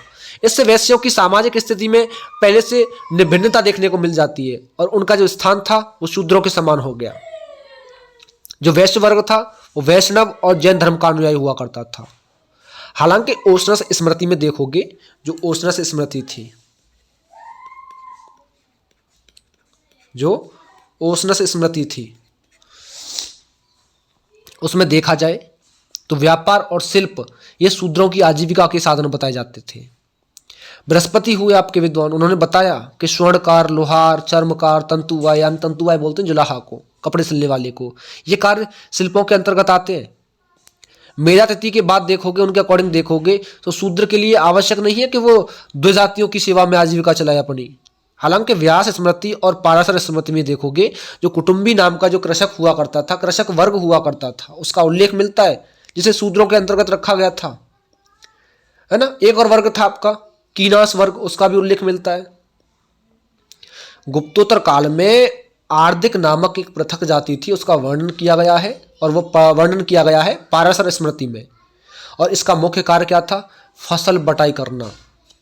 इससे वैश्यों की सामाजिक स्थिति में पहले से भिन्नता देखने को मिल जाती है और उनका जो स्थान था वो शूद्रों के समान हो गया। जो वैश्य वर्ग था वो वैष्णव और जैन धर्म का अनुयायी हुआ करता था। हालांकि ओशनस स्मृति में देखोगे, जो ओशनस स्मृति थी, जो ओशनस स्मृति थी, उसमें देखा जाए तो व्यापार और शिल्प ये शूद्रों की आजीविका के साधन बताए जाते थे। बृहस्पति हुए आपके विद्वान, उन्होंने बताया कि स्वर्णकार, लोहार, चर्मकार, तंतुवाय यानी तंतुवाय बोलते हैं जुलाहा को, कपड़े सिलने वाले को, ये कार्य शिल्पों के अंतर्गत आते हैं। मेधातिथि के बाद देखोगे, उनके अकॉर्डिंग देखोगे तो शूद्र के लिए आवश्यक नहीं है कि वो दो जातियों की सेवा में आजीविका चलाए अपनी। हालांकि व्यास स्मृति और पाराशर स्मृति में देखोगे जो कुटुंबी नाम का जो कृषक हुआ करता था, कृषक वर्ग हुआ करता था, उसका उल्लेख मिलता है जिसे शूद्रों के अंतर्गत रखा गया था, है ना। एक और वर्ग था आपका कीनास वर्ग, उसका भी उल्लेख मिलता है। गुप्तोत्तर काल में आर्दिक नामक एक पृथक जाति थी, उसका वर्णन किया गया है और वो वर्णन किया गया है पाराशर स्मृति में। और इसका मुख्य कार्य क्या था? फसल बटाई करना।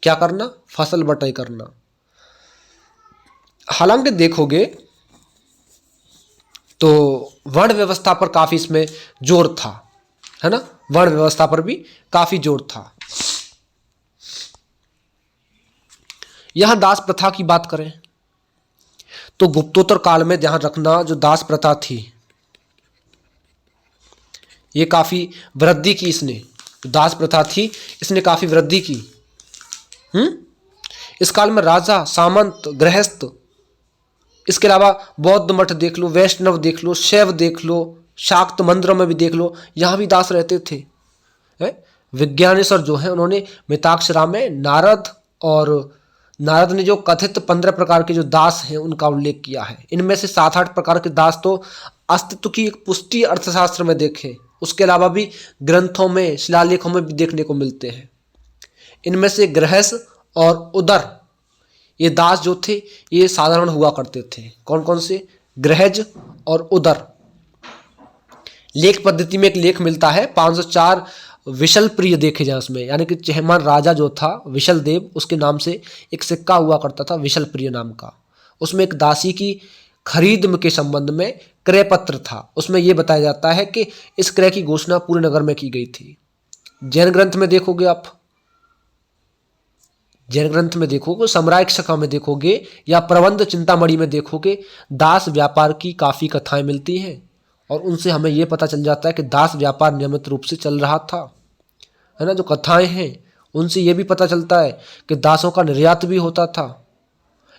क्या करना? फसल बटाई करना। हालांकि देखोगे तो वर्ण व्यवस्था पर काफी इसमें जोर था, है ना, वर्ण व्यवस्था पर भी काफी जोर था। यहां दास प्रथा की बात करें तो गुप्तोत्तर काल में ध्यान रखना, जो दास प्रथा थी ये काफी वृद्धि की इसने, दास प्रथा थी इसने काफी वृद्धि की। इस काल में राजा, सामंत, गृहस्थ, इसके अलावा बौद्ध मठ देख लो, वैष्णव देख लो, शैव देख लो, शाक्त मंदिरों में भी देख लो, यहां भी दास रहते थे। विज्ञानेश्वर जो है उन्होंने मिताक्षरा में नारद ने जो कथित 15 प्रकार के जो दास हैं उनका उल्लेख किया है। इनमें से 7-8 प्रकार के दास तो अस्तित्व की एक पुष्टि अर्थशास्त्र में देखे, उसके अलावा भी ग्रंथों में, शिलालेखों में भी देखने को मिलते हैं। इनमें से गृहस्थ और उदर ये दास जो थे ये साधारण हुआ करते थे। कौन कौन से? गृहज और उदर। लेख पद्धति में एक लेख मिलता है 504 विशल प्रिय देखे जाए उसमें, यानी कि चहमान राजा जो था विशल देव, उसके नाम से एक सिक्का हुआ करता था विशल प्रिय नाम का। उसमें एक दासी की खरीद के संबंध में क्रय पत्र था। उसमें यह बताया जाता है कि इस क्रय की घोषणा पूरे नगर में की गई थी। जैन ग्रंथ में देखोगे आप, जैन ग्रंथ में देखोगे, सम्राट शका में देखोगे या प्रबंध चिंतामणि में देखोगे, दास व्यापार की काफी कथाएं मिलती हैं और उनसे हमें यह पता चल जाता है कि दास व्यापार नियमित रूप से चल रहा था, है ना। जो कथाएं हैं उनसे यह भी पता चलता है कि दासों का निर्यात भी होता था।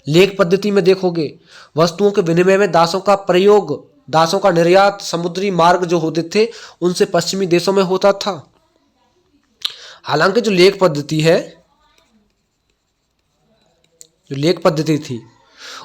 लेख पद्धति में देखोगे वस्तुओं के विनिमय में दासों का प्रयोग, दासों का निर्यात समुद्री मार्ग जो होते थे उनसे पश्चिमी देशों में होता था। हालांकि जो लेख पद्धति थी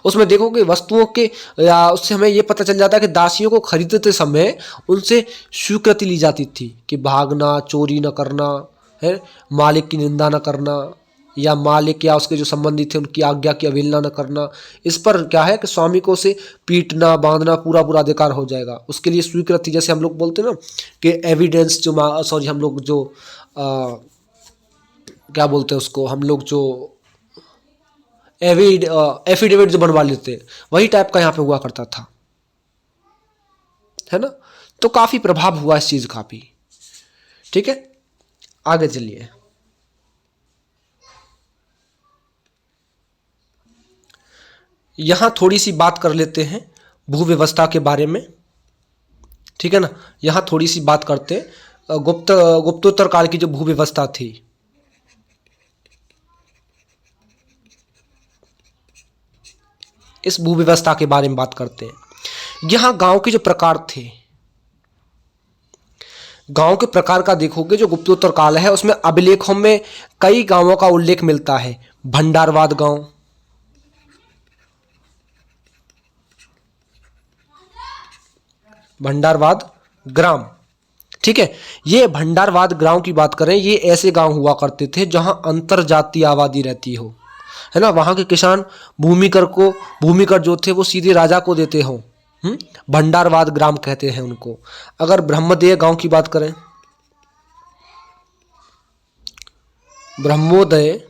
उसमें देखोगे वस्तुओं के, या उससे हमें यह पता चल जाता है कि दासियों को खरीदते समय उनसे स्वीकृति ली जाती थी कि भागना, चोरी न करना, है, मालिक की निंदा न करना, या मालिक या उसके जो संबंधी थे उनकी आज्ञा की अवहेलना न करना। इस पर क्या है कि स्वामी को से पीटना, बांधना पूरा अधिकार हो जाएगा। उसके लिए स्वीकृति, जैसे हम लोग बोलते हैं ना कि एविडेंस जो, सॉरी हम लोग जो क्या बोलते हैं उसको, हम लोग जो एफिडेविट जो बनवा लेते हैं, वही टाइप का यहाँ पे हुआ करता था, है ना। तो काफी प्रभाव हुआ इस चीज का भी। ठीक है, आगे चलिए। यहां थोड़ी सी बात कर लेते हैं भू व्यवस्था के बारे में, ठीक है ना। यहां थोड़ी सी बात करते हैं गुप्तोत्तर काल की जो भू व्यवस्था थी। इस भू व्यवस्था के बारे में बात करते हैं। यहां गांव के जो प्रकार थे, गांव के प्रकार का देखोगे जो गुप्तोत्तर काल है उसमें अभिलेखों में कई गांवों का उल्लेख मिलता है। भंडारवाद गांव, भंडारवाद ग्राम, ठीक है। ये भंडारवाद ग्राम की बात करें, ये ऐसे गांव हुआ करते थे जहां अंतर जातीय आबादी रहती हो, है ना। वहां के किसान भूमिकर जो थे वो सीधे राजा को देते हो। भंडारवाद ग्राम कहते हैं उनको। अगर ब्रह्मोदय गांव की बात करें, ब्रह्मोदय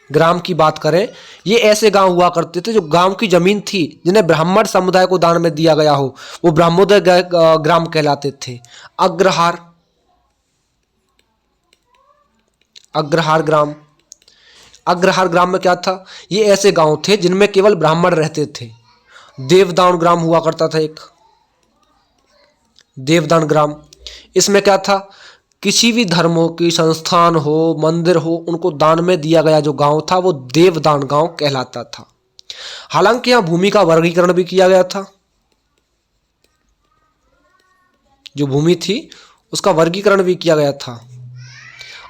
ग्राम की बात करें, ये ऐसे गांव हुआ करते थे जो गांव की जमीन थी जिन्हें ब्राह्मण समुदाय को दान में दिया गया हो, वो ब्रह्मोदय ग्राम कहलाते थे। अग्रहार ग्राम में क्या था? ये ऐसे गांव थे जिनमें केवल ब्राह्मण रहते थे। देवदान ग्राम हुआ करता था एक, देवदान ग्राम। इसमें क्या था? किसी भी धर्मों की संस्थान हो, मंदिर हो, उनको दान में दिया गया जो गांव था वो देवदान गांव कहलाता था। हालांकि यहां भूमि का वर्गीकरण भी किया गया था, जो भूमि थी उसका वर्गीकरण भी किया गया था।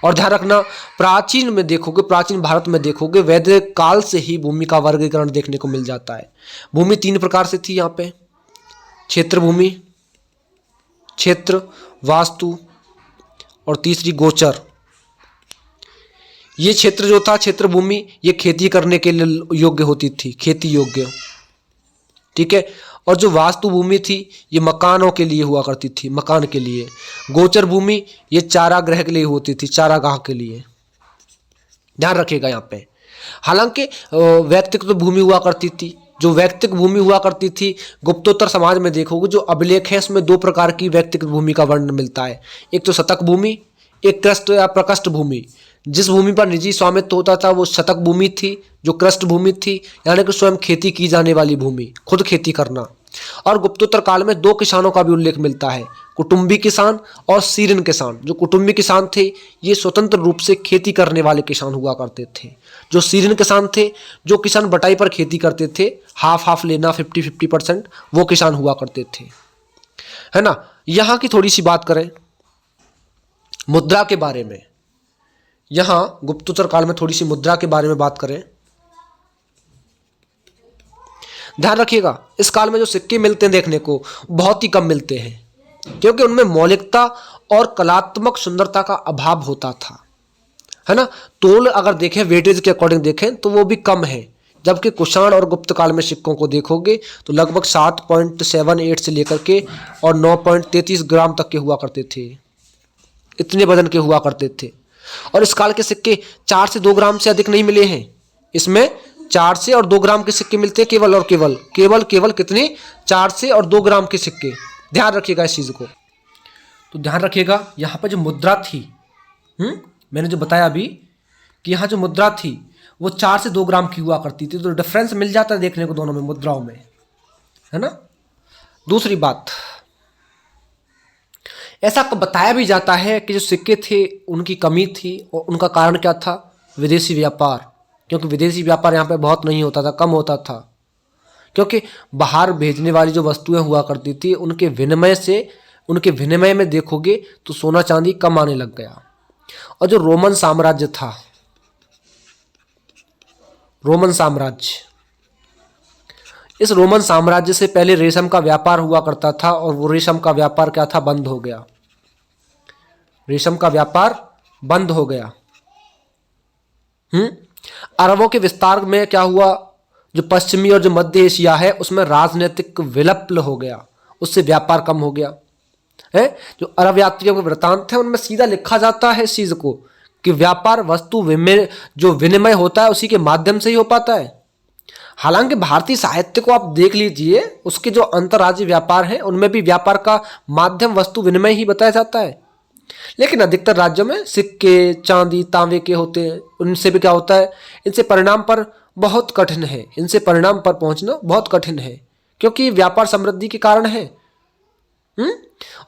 और ध्यान रखना, प्राचीन में देखोगे, प्राचीन भारत में देखोगे, वैदिक काल से ही भूमि का वर्गीकरण देखने को मिल जाता है। भूमि 3 प्रकार से थी यहाँ पे, क्षेत्र भूमि, क्षेत्र, वास्तु और तीसरी गोचर। ये क्षेत्र जो था, क्षेत्र भूमि, ये खेती करने के लिए योग्य होती थी, खेती योग्य। ठीक है। और जो वास्तु भूमि थी ये मकानों के लिए हुआ करती थी, मकान के लिए। गोचर भूमि ये चारागाह के लिए होती थी, चारागाह के लिए, ध्यान रखिएगा यहाँ पे। हालांकि व्यक्तिगत भूमि हुआ करती थी, जो व्यक्तिगत भूमि हुआ करती थी गुप्तोत्तर समाज में देखोगे जो अभिलेख है उसमें दो प्रकार की व्यक्तिगत भूमि का वर्णन मिलता है। एक तो शतक भूमि, एक क्रस्ट या प्रकष्ट भूमि। जिस भूमि पर निजी स्वामित्व होता था वो शतक भूमि थी, जो क्रस्ट भूमि थी यानी कि स्वयं खेती की जाने वाली भूमि, खुद खेती करना। और गुप्तोत्तर काल में दो किसानों का भी उल्लेख मिलता है, कुटुंबी किसान और सीरन किसान। जो कुटुंबी किसान थे ये स्वतंत्र रूप से खेती करने वाले किसान हुआ करते थे। जो सीरन किसान थे, जो किसान बटाई पर खेती करते थे, हाफ हाफ लेना, 50-50%, वो किसान हुआ करते थे, है ना। यहाँ की थोड़ी सी बात करें मुद्रा के बारे में, यहाँ गुप्तोत्तर काल में थोड़ी सी मुद्रा के बारे में बात करें। ध्यान रखिएगा इस काल में जो सिक्के मिलते हैं देखने को बहुत ही कम मिलते हैं, क्योंकि उनमें मौलिकता और कलात्मक सुंदरता का अभाव होता था, है ना। तोल अगर देखें, वेटेज के अकॉर्डिंग देखें तो वो भी कम है। जबकि कुषाण और गुप्त काल में सिक्कों को देखोगे तो लगभग 7.78 से लेकर के और 9.33 ग्राम तक के हुआ करते थे, इतने वजन के हुआ करते थे। और इस काल के सिक्के 4 से 2 ग्राम से अधिक नहीं मिले हैं। इसमें 4 से और 2 ग्राम के सिक्के मिलते हैं केवल और केवल केवल केवल कितने, 4 से और 2 ग्राम के सिक्के। ध्यान रखिएगा इस चीज़ को। तो ध्यान रखिएगा यहाँ पर जो मुद्रा थी, मैंने जो बताया अभी कि यहाँ जो मुद्रा थी वो 4 से 2 ग्राम की हुआ करती थी। तो डिफरेंस मिल जाता है देखने को दोनों में, मुद्राओं में, है ना। दूसरी बात, ऐसा बताया भी जाता है कि जो सिक्के थे उनकी कमी थी और उनका कारण क्या था, विदेशी व्यापार। क्योंकि विदेशी व्यापार यहाँ पे बहुत नहीं होता था, कम होता था। क्योंकि बाहर भेजने वाली जो वस्तुएं हुआ करती थी उनके विनिमय में देखोगे तो सोना चांदी कम आने लग गया। और जो रोमन साम्राज्य था, रोमन साम्राज्य, इस रोमन साम्राज्य से पहले रेशम का व्यापार हुआ करता था और वो रेशम का व्यापार क्या था, बंद हो गया। रेशम का व्यापार बंद हो गया। अरबों के विस्तार में क्या हुआ, जो पश्चिमी और जो मध्य एशिया है उसमें राजनीतिक विलप्ल हो गया, उससे व्यापार कम हो गया है। जो अरब यात्रियों के वृत्तांत है उनमें सीधा लिखा जाता है इस चीज को कि व्यापार वस्तु जो विनिमय होता है उसी के माध्यम से ही हो पाता है। हालांकि भारतीय साहित्य को आप देख लीजिए, उसके जो अंतर्राज्यीय व्यापार है उनमें भी व्यापार का माध्यम वस्तु विनिमय ही बताया जाता है। लेकिन अधिकतर राज्यों में सिक्के चांदी तांबे के होते हैं, उनसे भी क्या होता है, इनसे परिणाम पर बहुत कठिन है, इनसे परिणाम पर पहुंचना बहुत कठिन है, क्योंकि व्यापार समृद्धि के कारण है।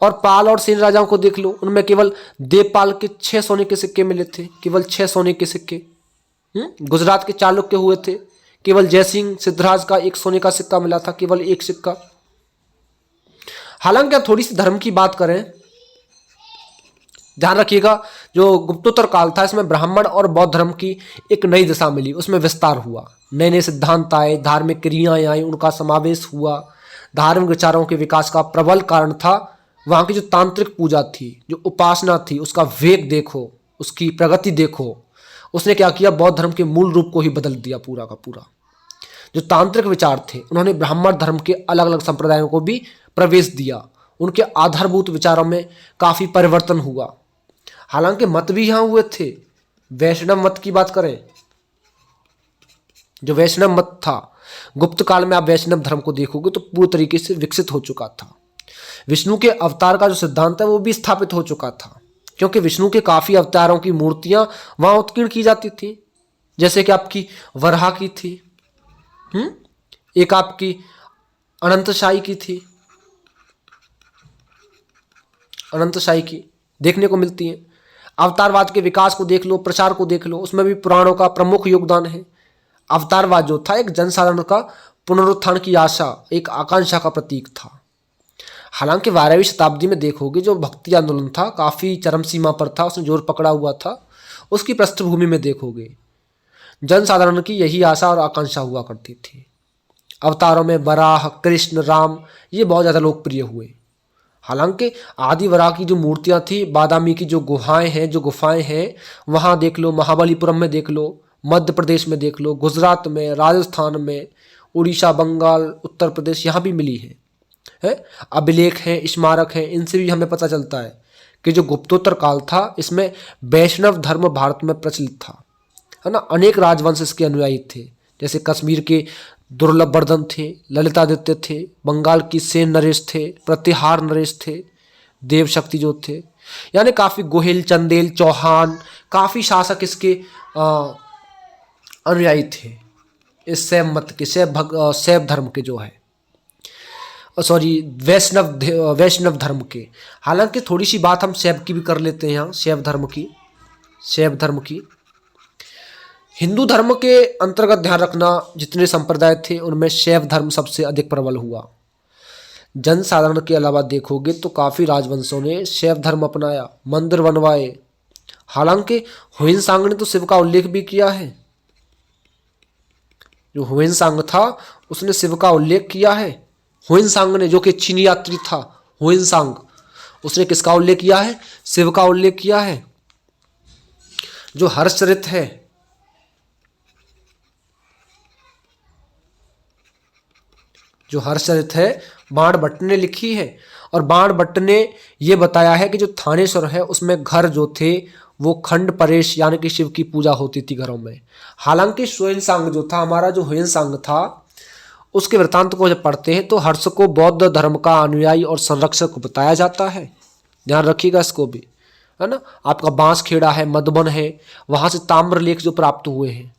और पाल और सेन राजाओं को देख लो, उनमें केवल देवपाल के 6 सोने के सिक्के मिले थे, केवल 6 सोने के सिक्के। गुजरात के चालुक्य हुए थे, केवल जयसिंह सिद्धराज का 1 सोने का सिक्का मिला था, केवल 1 सिक्का। हालांकि अब थोड़ी सी धर्म की बात करें, ध्यान रखिएगा जो गुप्तोत्तर काल था इसमें ब्राह्मण और बौद्ध धर्म की एक नई दिशा मिली, उसमें विस्तार हुआ, नए नए सिद्धांत आए, धार्मिक क्रियाएं आई, उनका समावेश हुआ। धार्मिक विचारों के विकास का प्रबल कारण था वहाँ की जो तांत्रिक पूजा थी, जो उपासना थी, उसका वेग देखो, उसकी प्रगति देखो। उसने क्या किया, बौद्ध धर्म के मूल रूप को ही बदल दिया पूरा का पूरा। जो तांत्रिक विचार थे उन्होंने ब्राह्मण धर्म के अलग अलग संप्रदायों को भी प्रवेश दिया, उनके आधारभूत विचारों में काफ़ी परिवर्तन हुआ। हालांकि मत भी यहाँ हुए थे। वैष्णव मत की बात करें, जो वैष्णव मत था गुप्त काल में आप वैष्णव धर्म को देखोगे तो पूरी तरीके से विकसित हो चुका था। विष्णु के अवतार का जो सिद्धांत है वो भी स्थापित हो चुका था, क्योंकि विष्णु के काफ़ी अवतारों की मूर्तियां वहाँ उत्कीर्ण की जाती थी। जैसे कि आपकी वराह की थी, एक आपकी अनंतशाही की थी, अनंतशाही की देखने को मिलती है। अवतारवाद के विकास को देख लो, प्रचार को देख लो, उसमें भी पुराणों का प्रमुख योगदान है। अवतारवाद जो था एक जनसाधारण का पुनरुत्थान की आशा, एक आकांक्षा का प्रतीक था। हालांकि 12वीं शताब्दी में देखोगे जो भक्ति आंदोलन था काफ़ी चरम सीमा पर था, उसने जोर पकड़ा हुआ था। उसकी पृष्ठभूमि में देखोगे जनसाधारण की यही आशा और आकांक्षा हुआ करती थी। अवतारों में वराह, कृष्ण, राम ये बहुत ज़्यादा लोकप्रिय हुए। हालांकि आदि वराह की जो मूर्तियां थी, बादामी की जो गुफाएं हैं वहाँ देख लो, महाबलीपुरम में देख लो, मध्य प्रदेश में देख लो, गुजरात में, राजस्थान में, उड़ीसा, बंगाल, उत्तर प्रदेश यहाँ भी मिली है। अभिलेख हैं, स्मारक हैं, इनसे भी हमें पता चलता है कि जो गुप्तोत्तर काल था इसमें वैष्णव धर्म भारत में प्रचलित था, है ना। अनेक राजवंश इसके अनुयायी थे, जैसे कश्मीर के दुर्लभवर्धन थे, ललितादित्य थे, बंगाल की सेन नरेश थे, प्रतिहार नरेश थे, देवशक्ति जो थे, यानी काफ़ी गोहिल, चंदेल, चौहान, काफ़ी शासक इसके अनुयायी थे इस शैव मत के, शैव धर्म के जो है, सॉरी वैष्णव धर्म के। हालांकि थोड़ी सी बात हम शैव की भी कर लेते हैं यहाँ, शैव धर्म की। हिंदू धर्म के अंतर्गत ध्यान रखना, जितने संप्रदाय थे उनमें शैव धर्म सबसे अधिक प्रबल हुआ। जनसाधारण के अलावा देखोगे तो काफ़ी राजवंशों ने शैव धर्म अपनाया, मंदिर बनवाए। हालांकि हुइनसांग ने तो शिव का उल्लेख भी किया है, जो हुइनसांग था उसने शिव का उल्लेख किया है। हुइनसांग ने, जो कि चीनी यात्री था हुइनसांग, उसने किसका उल्लेख किया है? शिव का उल्लेख किया है। जो हर्षचरित है, बाणभट्ट ने लिखी है, और बाणभट्ट ने यह बताया है कि जो थानेश्वर है उसमें घर जो थे वो खंड परेश यानी कि शिव की पूजा होती थी घरों में। हालांकि हुइनसांग जो था, हमारा जो हुइनसांग था, उसके वृत्तांत को जब पढ़ते हैं तो हर्ष को बौद्ध धर्म का अनुयायी और संरक्षक बताया जाता है। ध्यान रखिएगा इसको भी, है ना। आपका बांसखेड़ा है, मधुबन है, वहां से ताम्रलेख जो प्राप्त हुए हैं,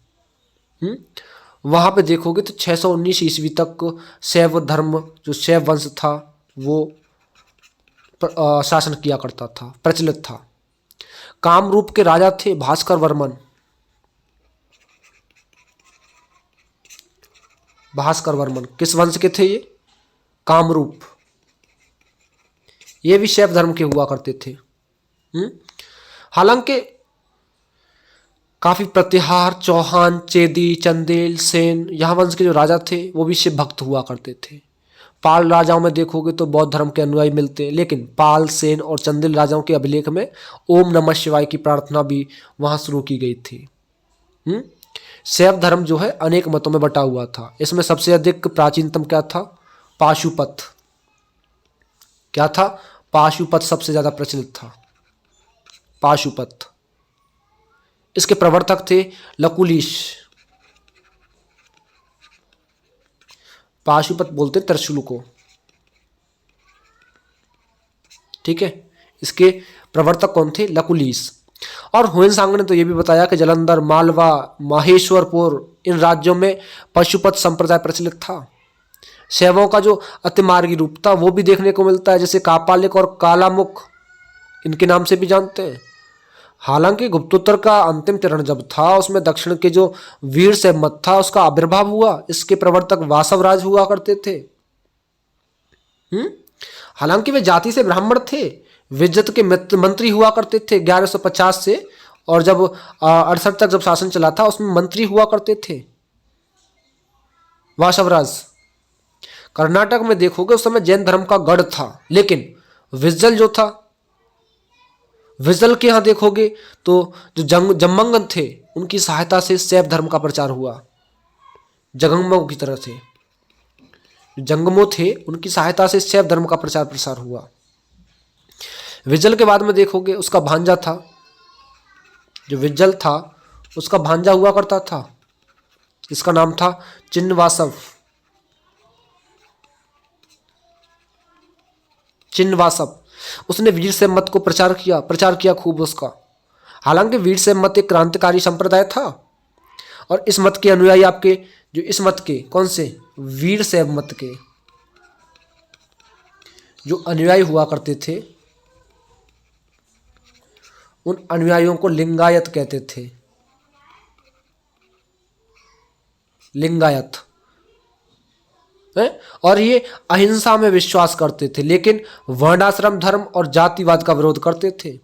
वहां पे देखोगे तो 619 ईस्वी तक शैव धर्म, जो शैव वंश था, वो शासन किया करता था, प्रचलित था। कामरूप के राजा थे भास्कर वर्मन। किस वंश के थे ये? कामरूप। ये भी शैव धर्म के हुआ करते थे। हालांकि काफी प्रतिहार, चौहान, चेदी, चंदेल, सेन, यहाँ वंश के जो राजा थे वो भी शिव भक्त हुआ करते थे। पाल राजाओं में देखोगे तो बौद्ध धर्म के अनुयायी मिलते हैं, लेकिन पाल, सेन और चंदेल राजाओं के अभिलेख में ओम नमः शिवाय की प्रार्थना भी वहां शुरू की गई थी। शैव धर्म जो है अनेक मतों में बटा हुआ था। इसमें सबसे अधिक प्राचीनतम क्या था? पाशुपत। क्या था? पाशुपत सबसे ज्यादा प्रचलित था, पाशुपत। इसके प्रवर्तक थे लकुलिश। पाशुपत बोलते त्रिशूल को, ठीक है। इसके प्रवर्तक कौन थे? लकुलिश। और हुइनसांग ने तो यह भी बताया कि जालंधर, मालवा, माहेश्वरपुर, इन राज्यों में पशुपत संप्रदाय प्रचलित था। शैवों का जो अतिमार्गी रूप था वो भी देखने को मिलता है, जैसे कापालिक और कालामुख, इनके नाम से भी जानते हैं। हालांकि गुप्तोत्तर का अंतिम चरण जब था उसमें दक्षिण के जो वीर शैव मत था उसका आविर्भाव हुआ। इसके प्रवर्तक वासवराज हुआ करते थे। हालांकि वे जाति से ब्राह्मण थे, विज्जत के मंत्री हुआ करते थे 1150 से, और जब 68 तक जब शासन चला था उसमें मंत्री हुआ करते थे वासवराज। कर्नाटक में देखोगे उस समय जैन धर्म का गढ़ था, लेकिन विज्जल जो था, विज्जल के यहाँ देखोगे तो जो जम्मंगन थे उनकी सहायता से शैव धर्म का प्रचार हुआ। जगंगमों की तरह से जंगमो थे, उनकी सहायता से शैव धर्म का प्रचार प्रसार हुआ। विज्जल के बाद में देखोगे उसका भांजा था, जो विज्जल था उसका भांजा हुआ करता था, इसका नाम था चिन्नवासव। उसने वीर शैव मत को प्रचार किया खूब उसका। हालांकि वीर शैव मत एक क्रांतिकारी संप्रदाय था, और इस मत के अनुयायी आपके जो इस मत के कौन से वीर शैव मत के जो अनुयायी हुआ करते थे उन अनुयायियों को लिंगायत कहते थे। लिंगायत है, और ये अहिंसा में विश्वास करते थे, लेकिन वर्णाश्रम धर्म और जातिवाद का विरोध करते थे।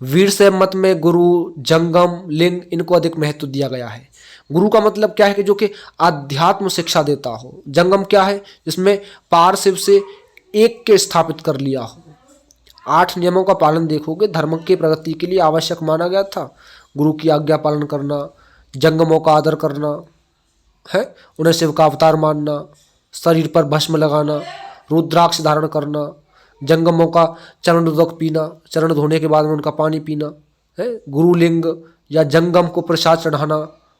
वीर शैव मत में गुरु, जंगम, लिंग, इनको अधिक महत्व दिया गया है। गुरु का मतलब क्या है कि जो कि आध्यात्म शिक्षा देता हो। जंगम क्या है? जिसमें पार शिव से एक के स्थापित कर लिया हो। 8 नियमों का पालन देखोगे धर्म की प्रगति के लिए आवश्यक माना गया था। गुरु की आज्ञा पालन करना, जंगमों का आदर करना, है, उन्हें शिव का अवतार मानना, शरीर पर भस्म लगाना, रुद्राक्ष धारण करना, जंगमों का चरण उदक पीना, चरण धोने के बाद में उनका पानी पीना, है, गुरुलिंग या जंगम को प्रसाद चढ़ाना,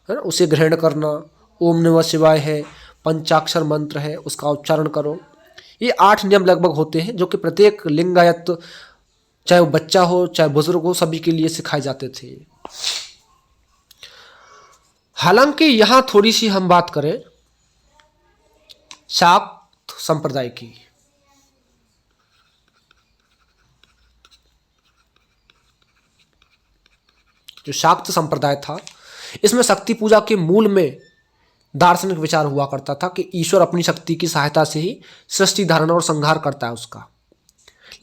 है ना, उसे ग्रहण करना, ओम नमः शिवाय है, पंचाक्षर मंत्र है, उसका उच्चारण करो। ये 8 नियम लगभग होते हैं जो कि प्रत्येक लिंगायत, चाहे वो बच्चा हो चाहे बुजुर्ग हो, सभी के लिए सिखाए जाते थे। हालांकि यहां थोड़ी सी हम बात करें शाक्त संप्रदाय की। जो शाक्त संप्रदाय था, इसमें शक्ति पूजा के मूल में दार्शनिक विचार हुआ करता था कि ईश्वर अपनी शक्ति की सहायता से ही सृष्टि धारण और संहार करता है उसका।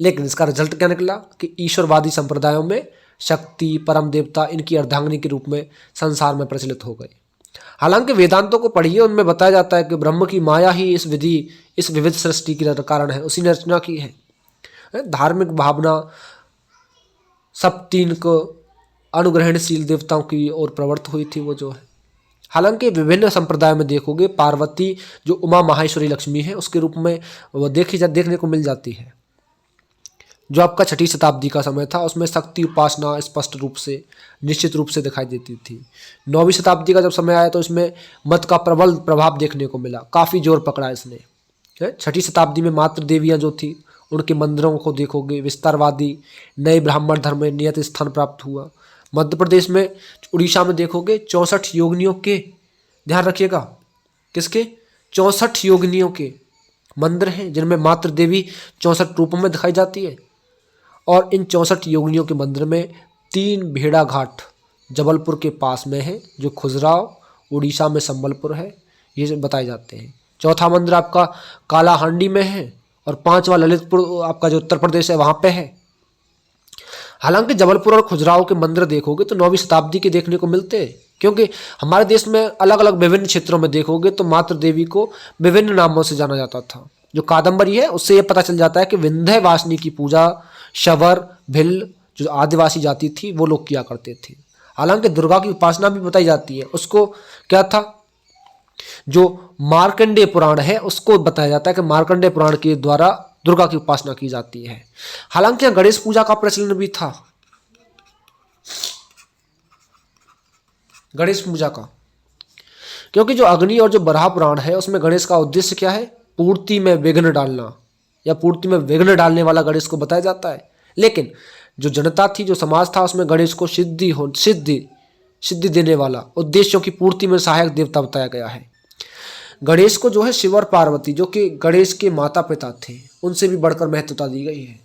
लेकिन इसका रिजल्ट क्या निकला कि ईश्वरवादी संप्रदायों में शक्ति, परम देवता इनकी अर्धांगिनी के रूप में संसार में प्रचलित हो गए। हालांकि वेदांतों को पढ़िए, उनमें बताया जाता है कि ब्रह्म की माया ही इस विविध सृष्टि की कारण है, उसी ने रचना की है। धार्मिक भावना सब 3 को अनुग्रहणशील देवताओं की ओर प्रवृत्त हुई थी वो जो है। हालांकि विभिन्न संप्रदायों में देखोगे पार्वती जो उमा माहेश्वरी लक्ष्मी है उसके रूप में वो देखने को मिल जाती है। जो आपका 6ठी शताब्दी का समय था उसमें शक्ति उपासना स्पष्ट रूप से निश्चित रूप से दिखाई देती थी। 9वीं शताब्दी का जब समय आया तो इसमें मत का प्रबल प्रभाव देखने को मिला, काफ़ी जोर पकड़ा इसने। 6ठी शताब्दी में मातृ देवियाँ जो थी उनके मंदिरों को देखोगे विस्तारवादी नए ब्राह्मण धर्म में नियत स्थान प्राप्त हुआ। मध्य प्रदेश में उड़ीसा में देखोगे 64 योगिनियों के, ध्यान रखिएगा किसके, 64 योगिनियों के मंदिर हैं जिनमें मातृ देवी 64 रूपों में दिखाई जाती है। और इन 64 योगिनियों के मंदिर में 3 भेड़ा घाट जबलपुर के पास में है, जो खुजराव उड़ीसा में संबलपुर है, ये बताए जाते हैं। चौथा मंदिर आपका कालाहांडी में है और 5वां ललितपुर आपका जो उत्तर प्रदेश है वहाँ पे है। हालांकि जबलपुर और खुजराहो के मंदिर देखोगे तो 9वीं शताब्दी के देखने को मिलते हैं, क्योंकि हमारे देश में अलग अलग विभिन्न क्षेत्रों में देखोगे तो मातृ देवी को विभिन्न नामों से जाना जाता था। जो कादम्बरी है उससे ये पता चल जाता है कि विंध्यवासिनी की पूजा शवर, भिल्ल जो आदिवासी जाति थी वो लोग किया करते थे। हालांकि दुर्गा की उपासना भी बताई जाती है, उसको क्या था, जो मार्कंडेय पुराण है उसको बताया जाता है कि मार्कंडेय पुराण के द्वारा दुर्गा की उपासना की जाती है। हालांकि गणेश पूजा का प्रचलन भी था, गणेश पूजा का, क्योंकि जो अग्नि और जो बराह पुराण है उसमें गणेश का उद्देश्य क्या है, पूर्ति में विघ्न डालना या पूर्ति में विघ्न डालने वाला गणेश को बताया जाता है। लेकिन जो जनता थी, जो समाज था, उसमें गणेश को सिद्धि देने वाला, उद्देश्यों की पूर्ति में सहायक देवता बताया गया है। गणेश को जो है शिव और पार्वती जो कि गणेश के माता पिता थे उनसे भी बढ़कर महत्वता दी गई है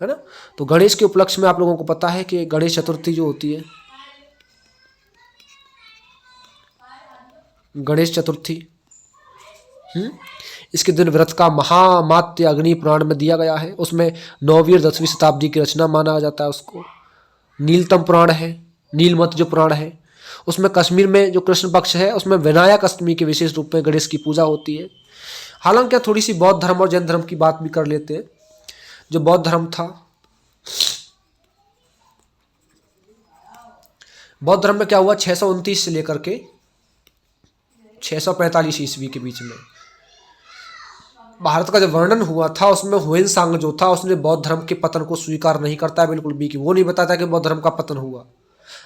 ना। तो गणेश के उपलक्ष्य में आप लोगों को पता है कि गणेश चतुर्थी जो होती है, गणेश चतुर्थी, इसके दिन व्रत का महामात्य अग्नि पुराण में दिया गया है। उसमें 9वीं और 10वीं शताब्दी की रचना माना जाता है उसको। नीलतम पुराण है, नीलमत जो पुराण है उसमें कश्मीर में जो कृष्ण पक्ष है उसमें विनायक अष्टमी के विशेष रूप में गणेश की पूजा होती है। हालांकि थोड़ी सी बौद्ध धर्म और जैन धर्म की बात भी कर लेते हैं। जो बौद्ध धर्म था, बौद्ध धर्म में क्या हुआ, 629 से लेकर के 645 ईस्वी के बीच में भारत का जो वर्णन हुआ था उसमें हुएनसांग जो था उसने बौद्ध धर्म के पतन को स्वीकार नहीं करता है बिल्कुल भी, कि वो नहीं बताता कि बौद्ध धर्म का पतन हुआ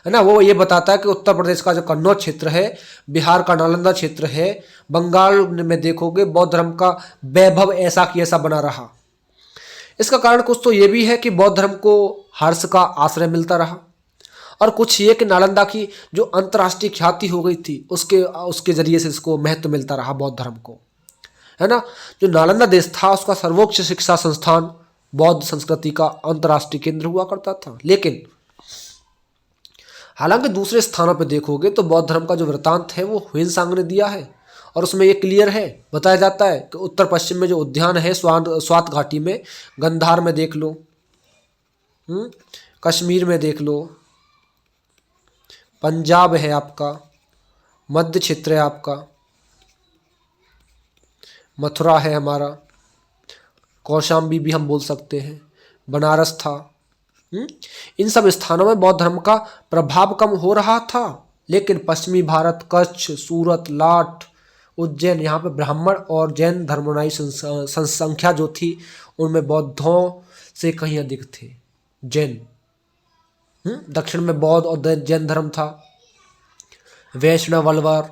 है ना। वो ये बताता है कि उत्तर प्रदेश का जो कन्नौज क्षेत्र है, बिहार का नालंदा क्षेत्र है, बंगाल में देखोगे बौद्ध धर्म का वैभव ऐसा कि ऐसा बना रहा। इसका कारण कुछ तो ये भी है कि बौद्ध धर्म को हर्ष का आश्रय मिलता रहा, और कुछ ये कि नालंदा की जो अंतर्राष्ट्रीय ख्याति हो गई थी उसके जरिए से इसको महत्व मिलता रहा बौद्ध धर्म को, है ना। जो नालंदा देश था उसका सर्वोच्च शिक्षा संस्थान बौद्ध संस्कृति का अंतर्राष्ट्रीय केंद्र हुआ करता था। लेकिन हालांकि दूसरे स्थानों पर देखोगे तो बौद्ध धर्म का जो वृतांत है वो हुएनसांग ने दिया है, और उसमें ये क्लियर है, बताया जाता है कि उत्तर पश्चिम में जो उद्यान है स्वात घाटी में, गंधार में देख लो, कश्मीर में देख लो, पंजाब है आपका, मध्य क्षेत्र है आपका, मथुरा है हमारा, कौशाम्बी भी हम बोल सकते हैं, बनारस था। इन सब स्थानों में बौद्ध धर्म का प्रभाव कम हो रहा था, लेकिन पश्चिमी भारत, कच्छ, सूरत, लाट, उज्जैन, यहाँ पे ब्राह्मण और जैन धर्मानुयायी संख्या जो थी उनमें बौद्धों से कहीं अधिक थे। जैन, दक्षिण में बौद्ध और जैन धर्म था। वैष्णव वल्लभ,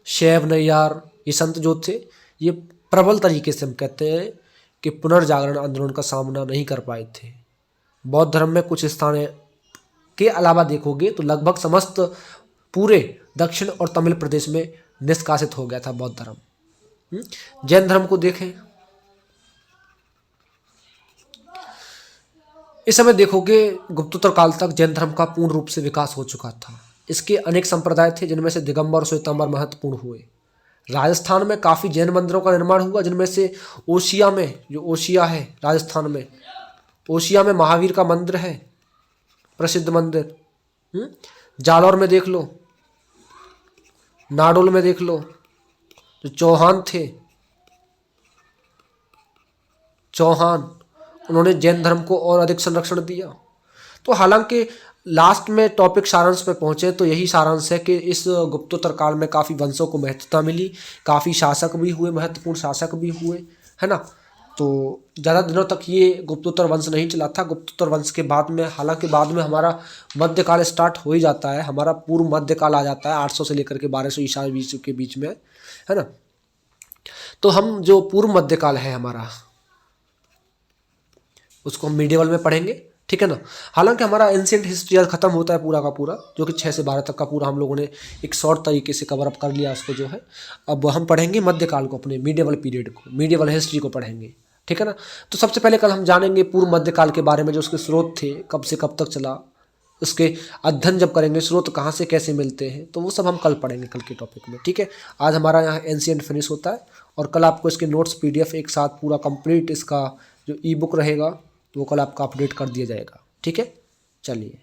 शैव नैयार, ये संत जो थे ये प्रबल तरीके से हम कहते हैं कि पुनर्जागरण आंदोलन का सामना नहीं कर पाए थे। बौद्ध धर्म में कुछ स्थान के अलावा देखोगे तो लगभग समस्त पूरे दक्षिण और तमिल प्रदेश में निष्कासित हो गया था बौद्ध धर्म। जैन धर्म को देखें, इस समय देखोगे गुप्तोत्तर काल तक जैन धर्म का पूर्ण रूप से विकास हो चुका था। इसके अनेक संप्रदाय थे जिनमें से दिगंबर और श्वेतांबर महत्वपूर्ण हुए। राजस्थान में काफ़ी जैन मंदिरों का निर्माण हुआ, जिनमें से ओसिया में, जो ओसिया है राजस्थान में, ओसिया में महावीर का मंदिर है, प्रसिद्ध मंदिर। जालौर में देख लो, नाडोल में देख लो, जो चौहान थे, चौहान, उन्होंने जैन धर्म को और अधिक संरक्षण दिया। तो हालांकि लास्ट में टॉपिक सारांश पे पहुंचे तो यही सारांश है कि इस गुप्तोत्तर काल में काफ़ी वंशों को महत्वता मिली, काफ़ी शासक भी हुए, महत्वपूर्ण शासक भी हुए, है ना। तो ज़्यादा दिनों तक ये गुप्तोत्तर वंश नहीं चला था। गुप्तोत्तर वंश के बाद में, हालांकि बाद में हमारा मध्यकाल स्टार्ट हो ही जाता है, हमारा पूर्व मध्यकाल आ जाता है 800 से लेकर के 1200 ईसा के बीच में, है ना। तो हम जो पूर्व मध्यकाल है हमारा, उसको हम मीडिएवल में पढ़ेंगे, ठीक है ना। हालांकि हमारा एंशिएंट हिस्ट्री आज खत्म होता है पूरा का पूरा, जो कि 6 से 12 तक का पूरा हम लोगों ने एक शॉर्ट तरीके से कवर अप कर लिया उसको जो है। अब हम पढ़ेंगे मध्यकाल को, अपने मीडिएवल पीरियड को, मीडिएवल हिस्ट्री को पढ़ेंगे, ठीक है ना। तो सबसे पहले कल हम जानेंगे पूर्व मध्यकाल के बारे में, जो उसके स्रोत थे, कब से कब तक चला, उसके अध्ययन जब करेंगे, स्रोत कहाँ से कैसे मिलते हैं, तो वो सब हम कल पढ़ेंगे कल के टॉपिक में, ठीक है। आज हमारा यहाँ एंशिएंट फिनिश होता है और कल आपको इसके नोट्स PDF एक साथ पूरा कंप्लीट इसका जो ई बुक रहेगा वो कल आपका अपडेट कर दिया जाएगा, ठीक है। चलिए।